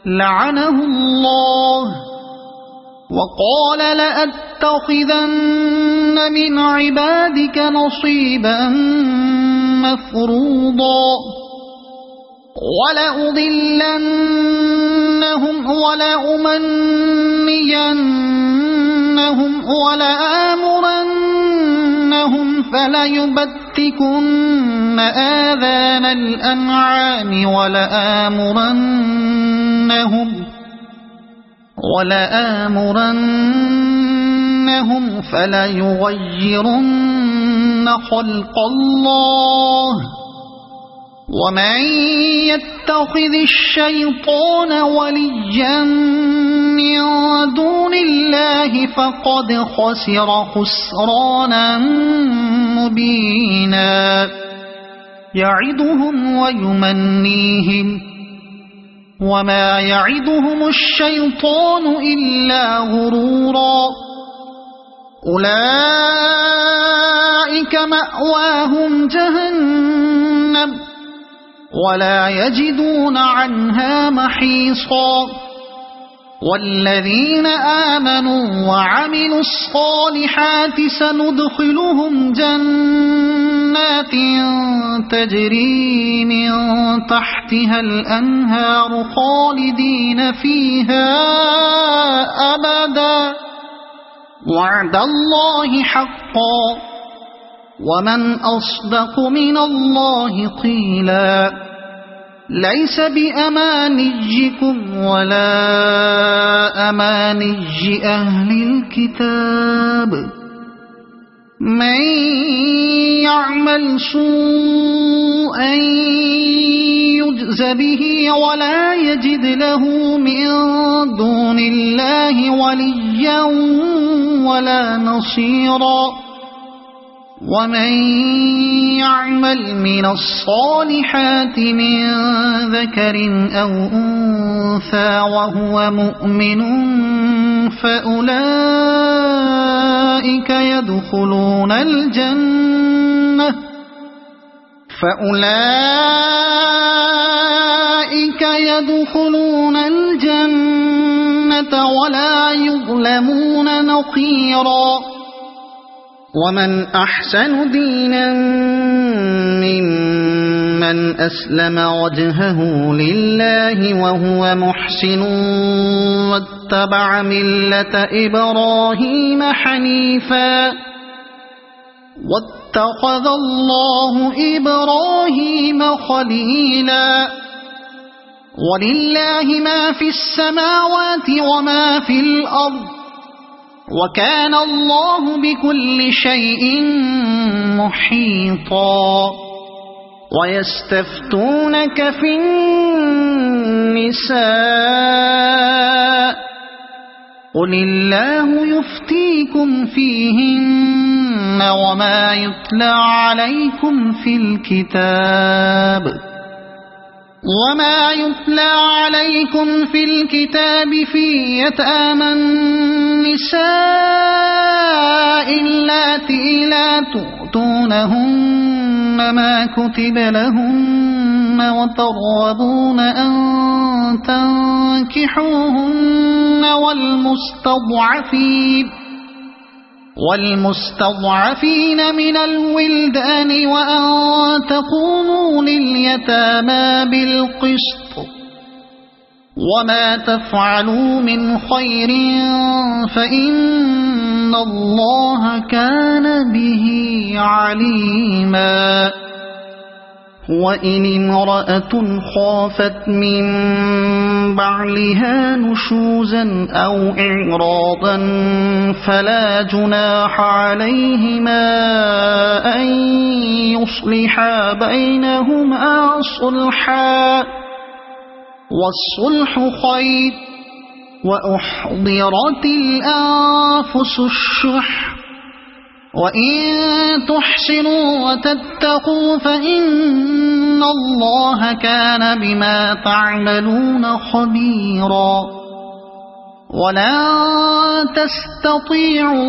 لعنه الله وقال لأتخذن من عبادك نصيبا مفروضا ولأضلنهم ولأمنينهم ولآمرنهم فليبتكن آذان الأنعام ولآمرنهم فليغيرن خلق الله ومن يتخذ الشيطان وليا من دون الله فقد خسر خسرانا مبينا يعدهم ويمنيهم وما يعدهم الشيطان إلا غرورا أولئك مأواهم جهنم ولا يجدون عنها محيصا والذين آمنوا وعملوا الصالحات سندخلهم جنات تجري من تحتها الأنهار خالدين فيها أبدا وعد الله حقا ومن أصدق من الله قيلا ليس بأمانيكم ولا أماني أهل الكتاب من يعمل سوءا يجز به ولا يجد له من دون الله وليا ولا نصيرا ومن يعمل من الصالحات من ذكر أو أنثى وهو مؤمن فأولئك يدخلون الجنة ولا يظلمون نقيرا ومن أحسن دينا ممن أسلم وجهه لله وهو محسن واتبع ملة إبراهيم حنيفا واتخذ الله إبراهيم خليلا ولله ما في السماوات وما في الأرض وكان الله بكل شيء محيطا ويستفتونك في النساء قل الله يفتيكم فيهن وما يتلى عليكم في الكتاب في يتامى اللاتي لا تؤتونهن ما كتب لهن وترغبون أن تنكحوهن والمستضعفين من الولدان وأن تقوموا لليتامى بالقسط وما تفعلوا من خير فإن الله كان به عليما وإن امرأة خافت من بعلها نشوزا أو إعراضا فلا جناح عليهما أن يصلحا بينهما صلحا والصلح خير وأحضرت الأنفس الشح وإن تحسنوا وتتقوا فإن الله كان بما تعملون خبيرا ولن تستطيعوا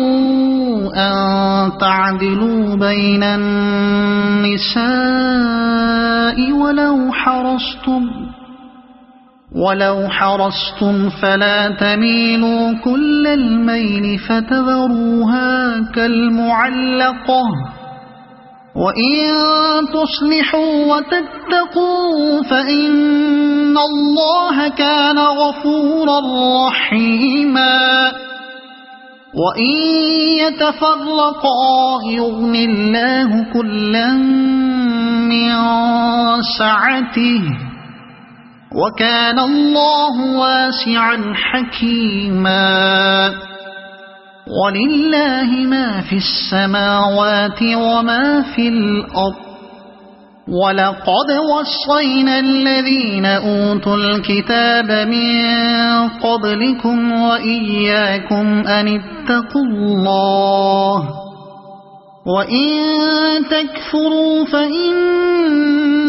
أن تعدلوا بين النساء ولو حرصتم فلا تميلوا كل الميل فتذروها كالمعلقة وإن تصلحوا وتتقوا فإن الله كان غفورا رحيما وإن يتفرقا يغن الله كلا من سعته وكان الله واسعا حكيما ولله ما في السماوات وما في الأرض ولقد وصينا الذين أوتوا الكتاب من قبلكم وإياكم أن اتقوا الله وإن تكفروا فإن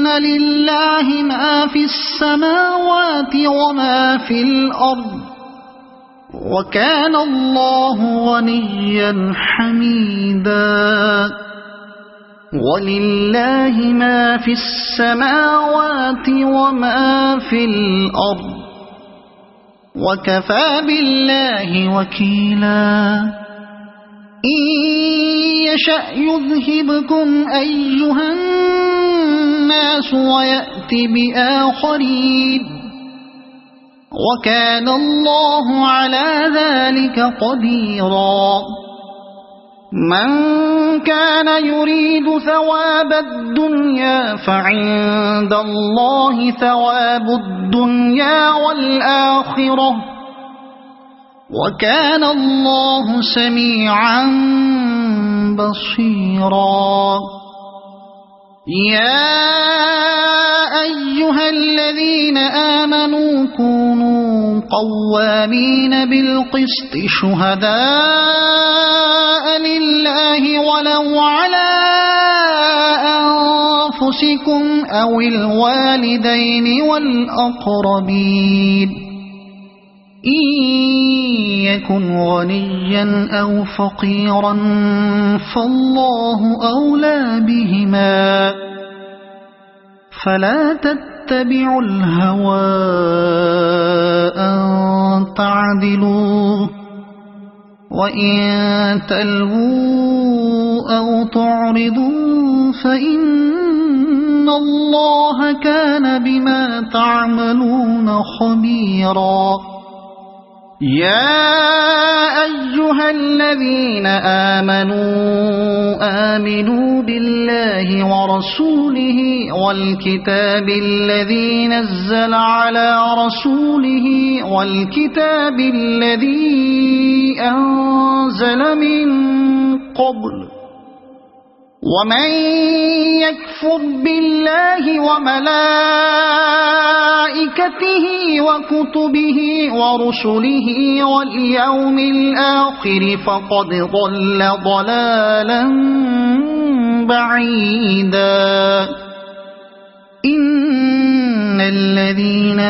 لله ما في السماوات وما في الأرض وكان الله غنيا حميدا ولله ما في السماوات وما في الأرض وكفى بالله وكيلا إن يشأ يذهبكم أيها الناس ويأت بآخرين وكان الله على ذلك قديرا من كان يريد ثواب الدنيا فعند الله ثواب الدنيا والآخرة وكان الله سميعا بصيرا يا أيها الذين آمنوا كونوا قوامين بالقسط شهداء لله ولو على أنفسكم أو الوالدين والأقربين إن يكن غنيا أو فقيرا فالله أولى بهما فلا تتبعوا الهوى أن تعدلوا وإن تلووا أو تعرضوا فإن الله كان بما تعملون خبيرا يا أيها الذين آمنوا بالله ورسوله والكتاب الذي نزل على رسوله والكتاب الذي أنزل من قبل ومن يكفر بالله وملائكته وكتبه ورسله واليوم الآخر فقد ضل ضلالا بعيدا إن الذين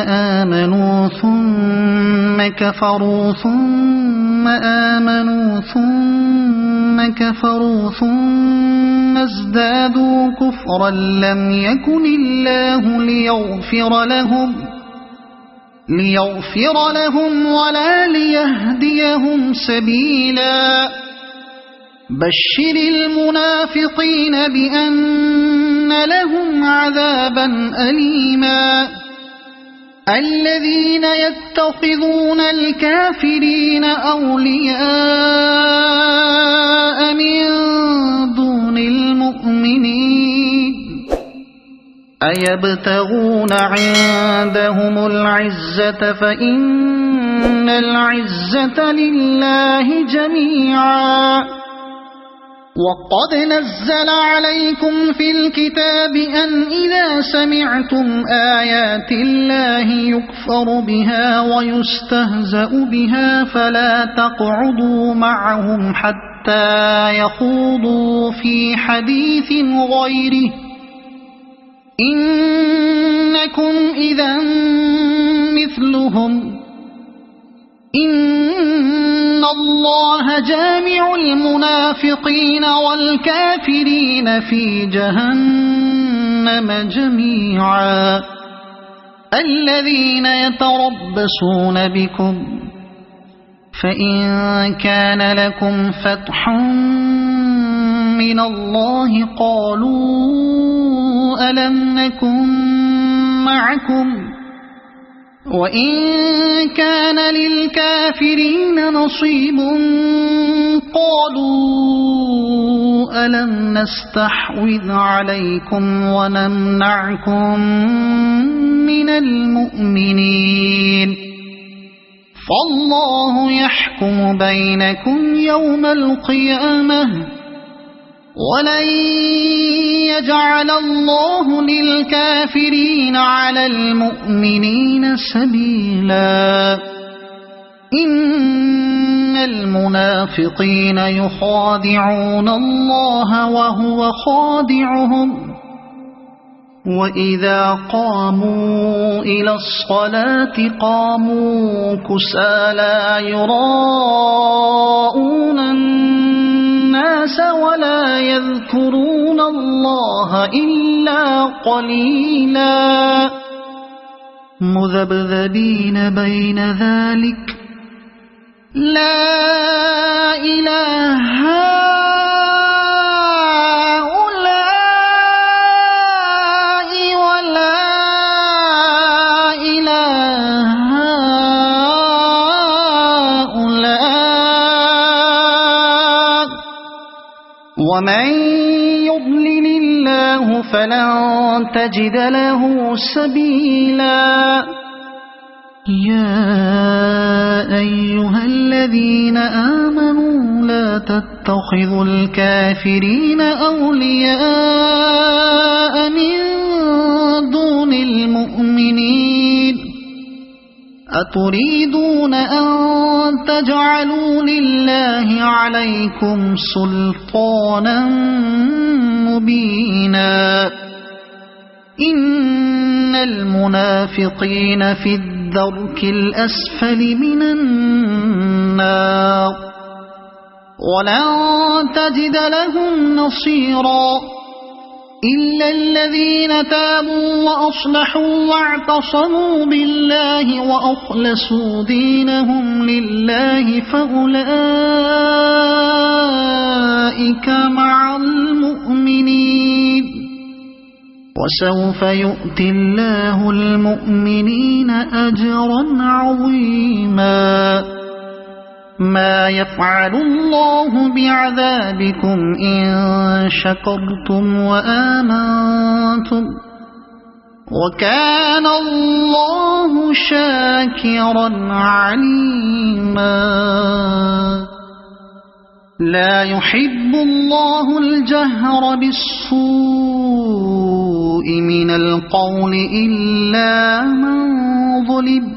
آمنوا ثم كفروا ثم ثم آمنوا ثم كفروا ثم ازدادوا كفرا لم يكن الله ليغفر لهم ولا ليهديهم سبيلا بشر المنافقين بأن لهم عذابا أليما الذين يتخذون الكافرين أولياء من دون المؤمنين أيبتغون عندهم العزة فإن العزة لله جميعا وقد نزل عليكم في الكتاب أن إذا سمعتم آيات الله يكفر بها ويستهزأ بها فلا تقعدوا معهم حتى يخوضوا في حديث غيره إنكم إذا مثلهم إن الله جامع المنافقين والكافرين في جهنم جميعا الذين يتربصون بكم فإن كان لكم فتح من الله قالوا ألم نكن معكم وإن كان للكافرين نصيب قالوا ألم نستحوذ عليكم ونمنعكم من المؤمنين فالله يحكم بينكم يوم القيامة ولن يجعل الله للكافرين على المؤمنين سبيلا إن المنافقين يخادعون الله وهو خادعهم وإذا قاموا إلى الصلاة قاموا كسالى يراءون الناس ولا يذكرون الله إلا قليلا مذبذبين بين ذلك لا إله هؤلاء ولا إله هؤلاء ومن يضلل الله فلن تجد له سبيلا يا أيها الذين آمنوا لا تتخذوا الكافرين أولياء من دون المؤمنين أتريدون أن تجعلوا لله عليكم سلطانا مبينا إن المنافقين في الدرك الأسفل من النار ولن تجد لهم نصيرا إلا الذين تابوا وأصلحوا واعتصموا بالله وأخلصوا دينهم لله فأولئك مع المؤمنين وسوف يؤتي الله المؤمنين أجرا عظيما ما يفعل الله بعذابكم إن شكرتم وآمنتم وكان الله شاكرا عليما لا يحب الله الجهر بالسوء من القول إلا من ظلم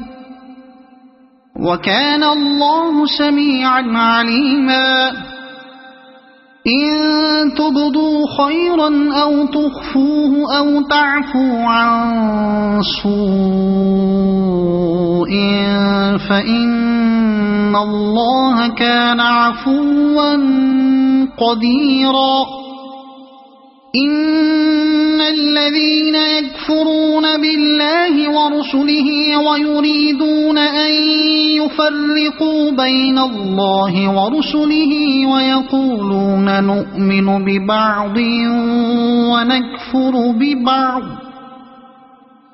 وكان الله سميعا عليما إن تبدوا خيرا أو تخفوه أو تعفوا عن سوء فإن إن الله كان عفوا قديرا إن الذين يكفرون بالله ورسله ويريدون أن يفرقوا بين الله ورسله ويقولون نؤمن ببعض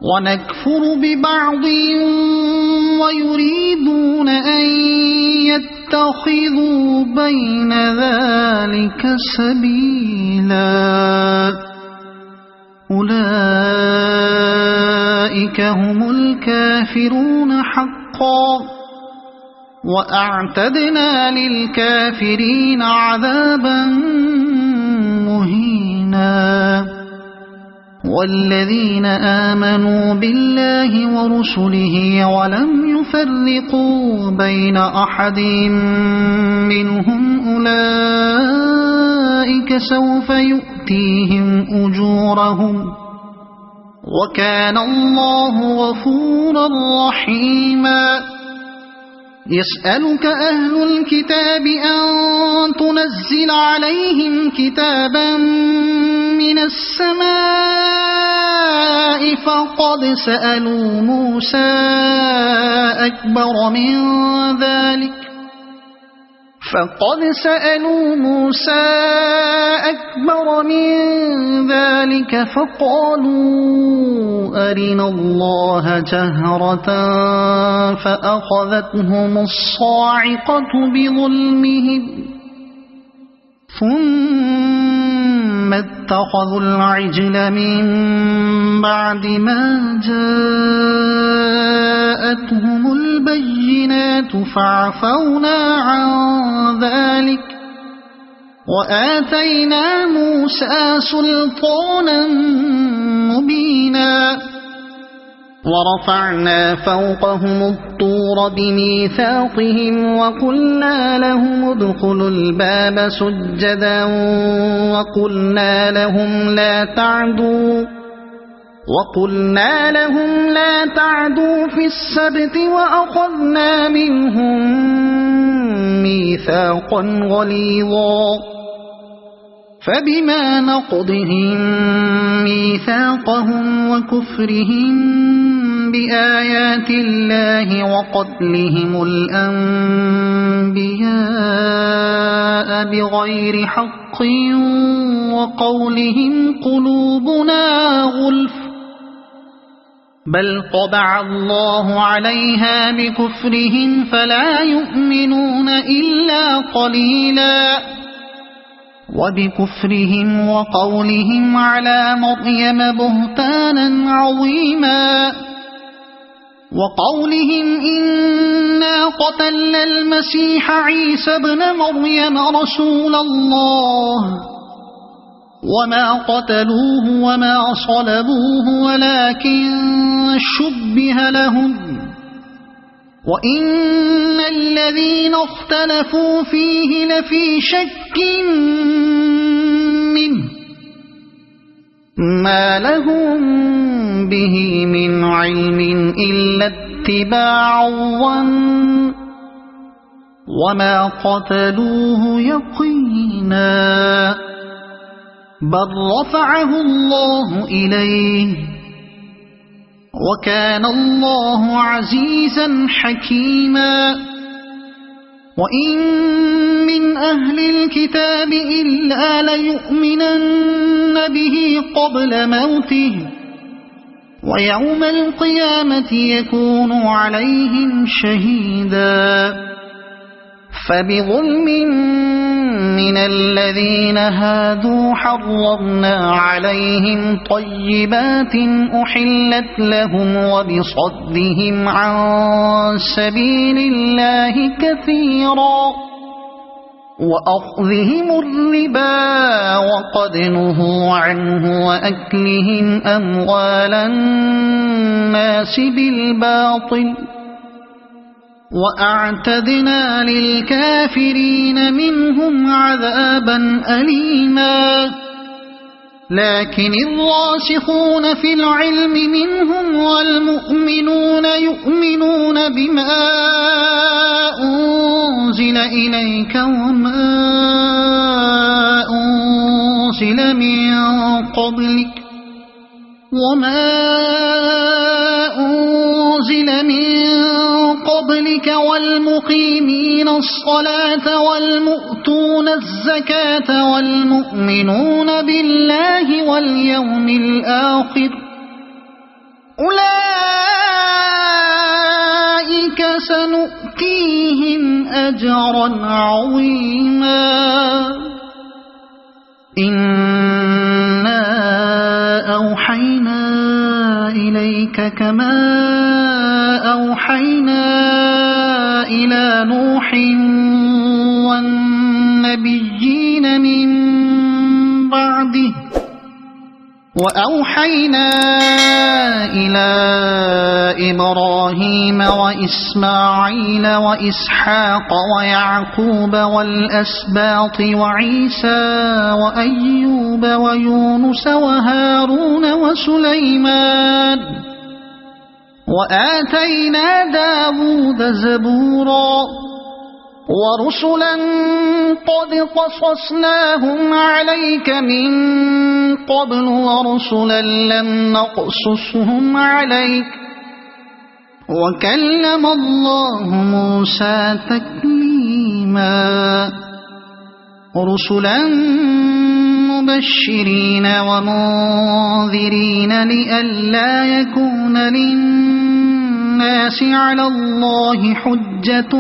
ونكفر ببعض ويريدون أن يتخذوا بين ذلك سبيلا أولئك هم الكافرون حقا وأعتدنا للكافرين عذابا مهينا والذين آمنوا بالله ورسله ولم يفرقوا بين أحد منهم أولئك سوف يؤتيهم أجورهم وكان الله غفورا رحيما يسألك أهل الكتاب أن تنزل عليهم كتابا من السماء فقد سألوا موسى أكبر من ذلك فقالوا أرنا الله جهرة فأخذتهم الصاعقة بظلمهم ثم اتخذوا العجل من بعد ما جاءتهم البينات فعفونا عن ذلك وآتينا موسى سلطانا مبينا ورفعنا فوقهم الطور بميثاقهم وقلنا لهم ادخلوا الباب سجدا وقلنا لهم لا تعدوا في السبت وأخذنا منهم ميثاقا غليظا فبما نقضهم ميثاقهم وكفرهم بآيات الله وقتلهم الأنبياء بغير حق وقولهم قلوبنا غلف بل طبع الله عليها بكفرهم فلا يؤمنون إلا قليلا وبكفرهم وقولهم على مريم بهتانا عظيما وقولهم إنا قتلنا المسيح عيسى ابن مريم رسول الله وما قتلوه وما صلبوه ولكن شبه لهم وإن الذين اختلفوا فيه لفي شك منه ما لهم به من علم إلا اتباع الظن وما قتلوه يقينا بل رفعه الله إليه وكان الله عزيزا حكيما وإن من أهل الكتاب إلا ليؤمنن به قبل موته ويوم القيامة يكون عليهم شهيدا فبظلم من الذين هادوا حرمنا عليهم طيبات أحلت لهم وبصدهم عن سبيل الله كثيرا وأخذهم الربا وقد نهوا عنه وأكلهم أموال الناس بالباطل وأعتدنا للكافرين منهم عذابا أليما لكن الراسخون في العلم منهم والمؤمنون يؤمنون بما أنزل إليك وما أنزل من قبلك والمقيمين الصلاة والمؤتون الزكاة والمؤمنون بالله واليوم الآخر أولئك سنؤتيهم أجرا عظيما إنا أوحينا إليك كما أوحينا إلى نوح والنبيين من بعده وأوحينا إلى إبراهيم وإسماعيل وإسحاق ويعقوب والأسباط وعيسى وأيوب ويونس وهارون وسليمان وآتينا داود زبورا ورسلا قد قصصناهم عليك من قبل ورسلا لم نقصصهم عليك وكلم الله موسى تكليما رسلا مبشرين ومنذرين لئلا يكون للناس على الله حجة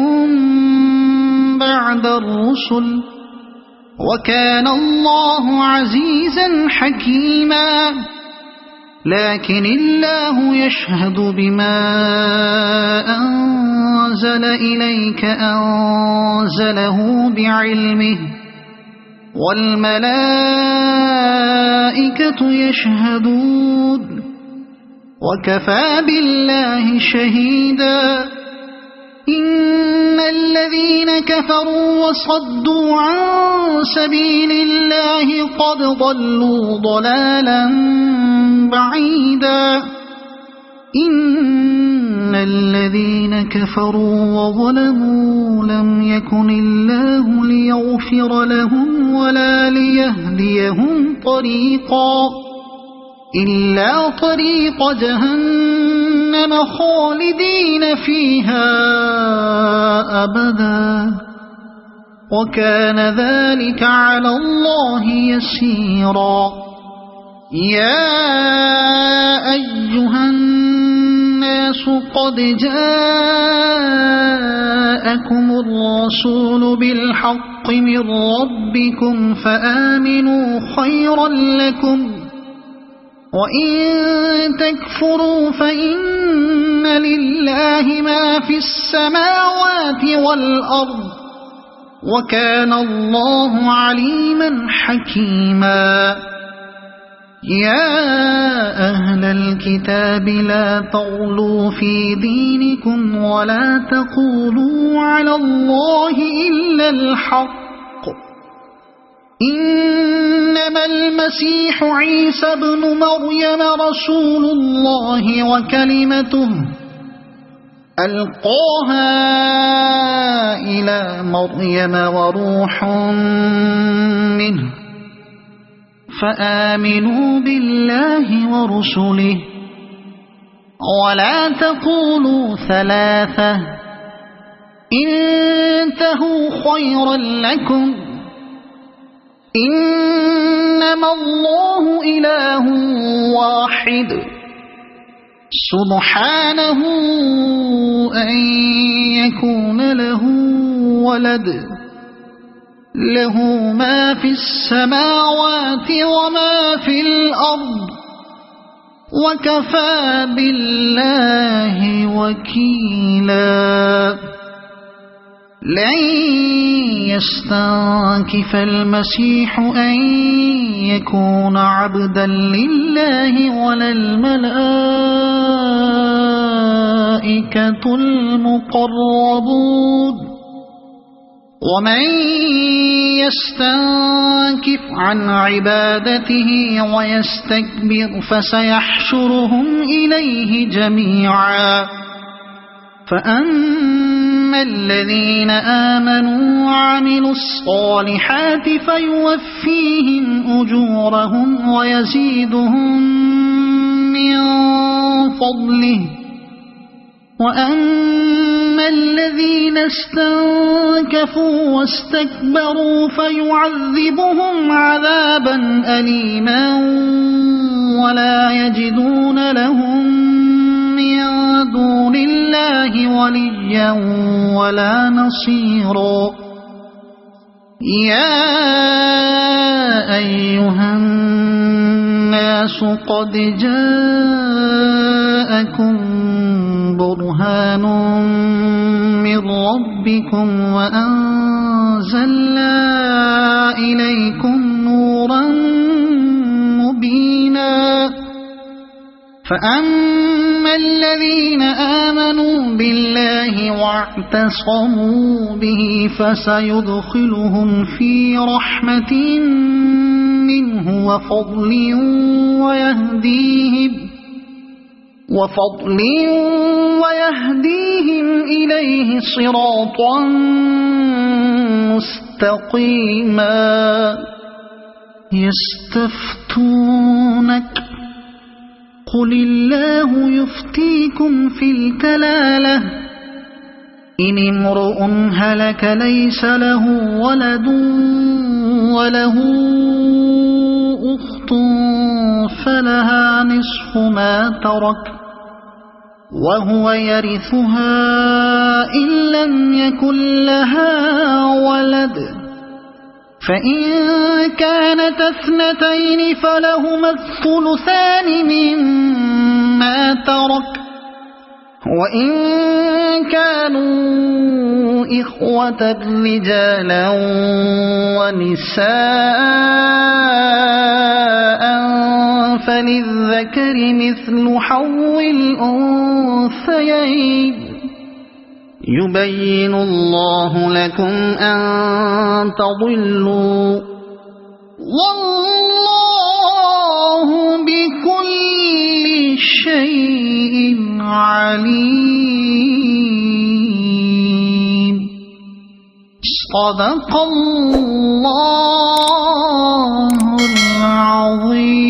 بعد الرسل وكان الله عزيزا حكيما لكن الله يشهد بما أنزل إليك أنزله بعلمه والملائكة يشهدون وكفى بالله شهيدا إن الذين كفروا وصدوا عن سبيل الله قد ضلوا ضلالا بعيدا إن الذين كفروا وظلموا لم يكن الله ليغفر لهم ولا ليهديهم طريقا إلا طريق جهنم خالدين فيها أبدا وكان ذلك على الله يسيرا يا أيها الناس قد جاءكم الرسول بالحق من ربكم فآمنوا خيرا لكم وإن تكفروا فإن لله ما في السماوات والأرض وكان الله عليما حكيما يا أهل الكتاب لا تغلوا في دينكم ولا تقولوا على الله إلا الحق إنما المسيح عيسى بن مريم رسول الله وكلمته ألقاها إلى مريم وروح منه فآمنوا بالله ورسله ولا تقولوا ثلاثة انتهوا خيرا لكم إنما الله إله واحد سبحانه أن يكون له ولد له ما في السماوات وما في الأرض وكفى بالله وكيلا لن يستنكف المسيح أن يكون عبدا لله ولا الملائكة المقربون ومن يستنكف عن عبادته ويستكبر فسيحشرهم إليه جميعا فأما الذين آمنوا وعملوا الصالحات فيوفيهم أجورهم ويزيدهم من فضله وأما الذين استنكفوا واستكبروا فيعذبهم عذابا أليما ولا يجدون لهم من دون الله وليا ولا نصيرا يا أيها الناس قد جاءكم برهان من ربكم وأنزلنا إليكم نورا مبينا فأما الذين آمنوا بالله واعتصموا به فسيدخلهم في رحمة منه وفضل ويهديهم إليه صراطا مستقيما يستفتونك قل الله يفتيكم في الكلالة إن امرؤ هلك ليس له ولد وله أخت فلها نصف ما ترك وهو يرثها إن لم يكن لها ولد فإن كانت اثنتين فلهما الثلثان مما ترك وإن كانوا إخوة رجالا ونساء فللذكر مثل حظ الأنثيين يبين الله لكم أن تضلوا والله بكل شيء عليم صدق الله العظيم.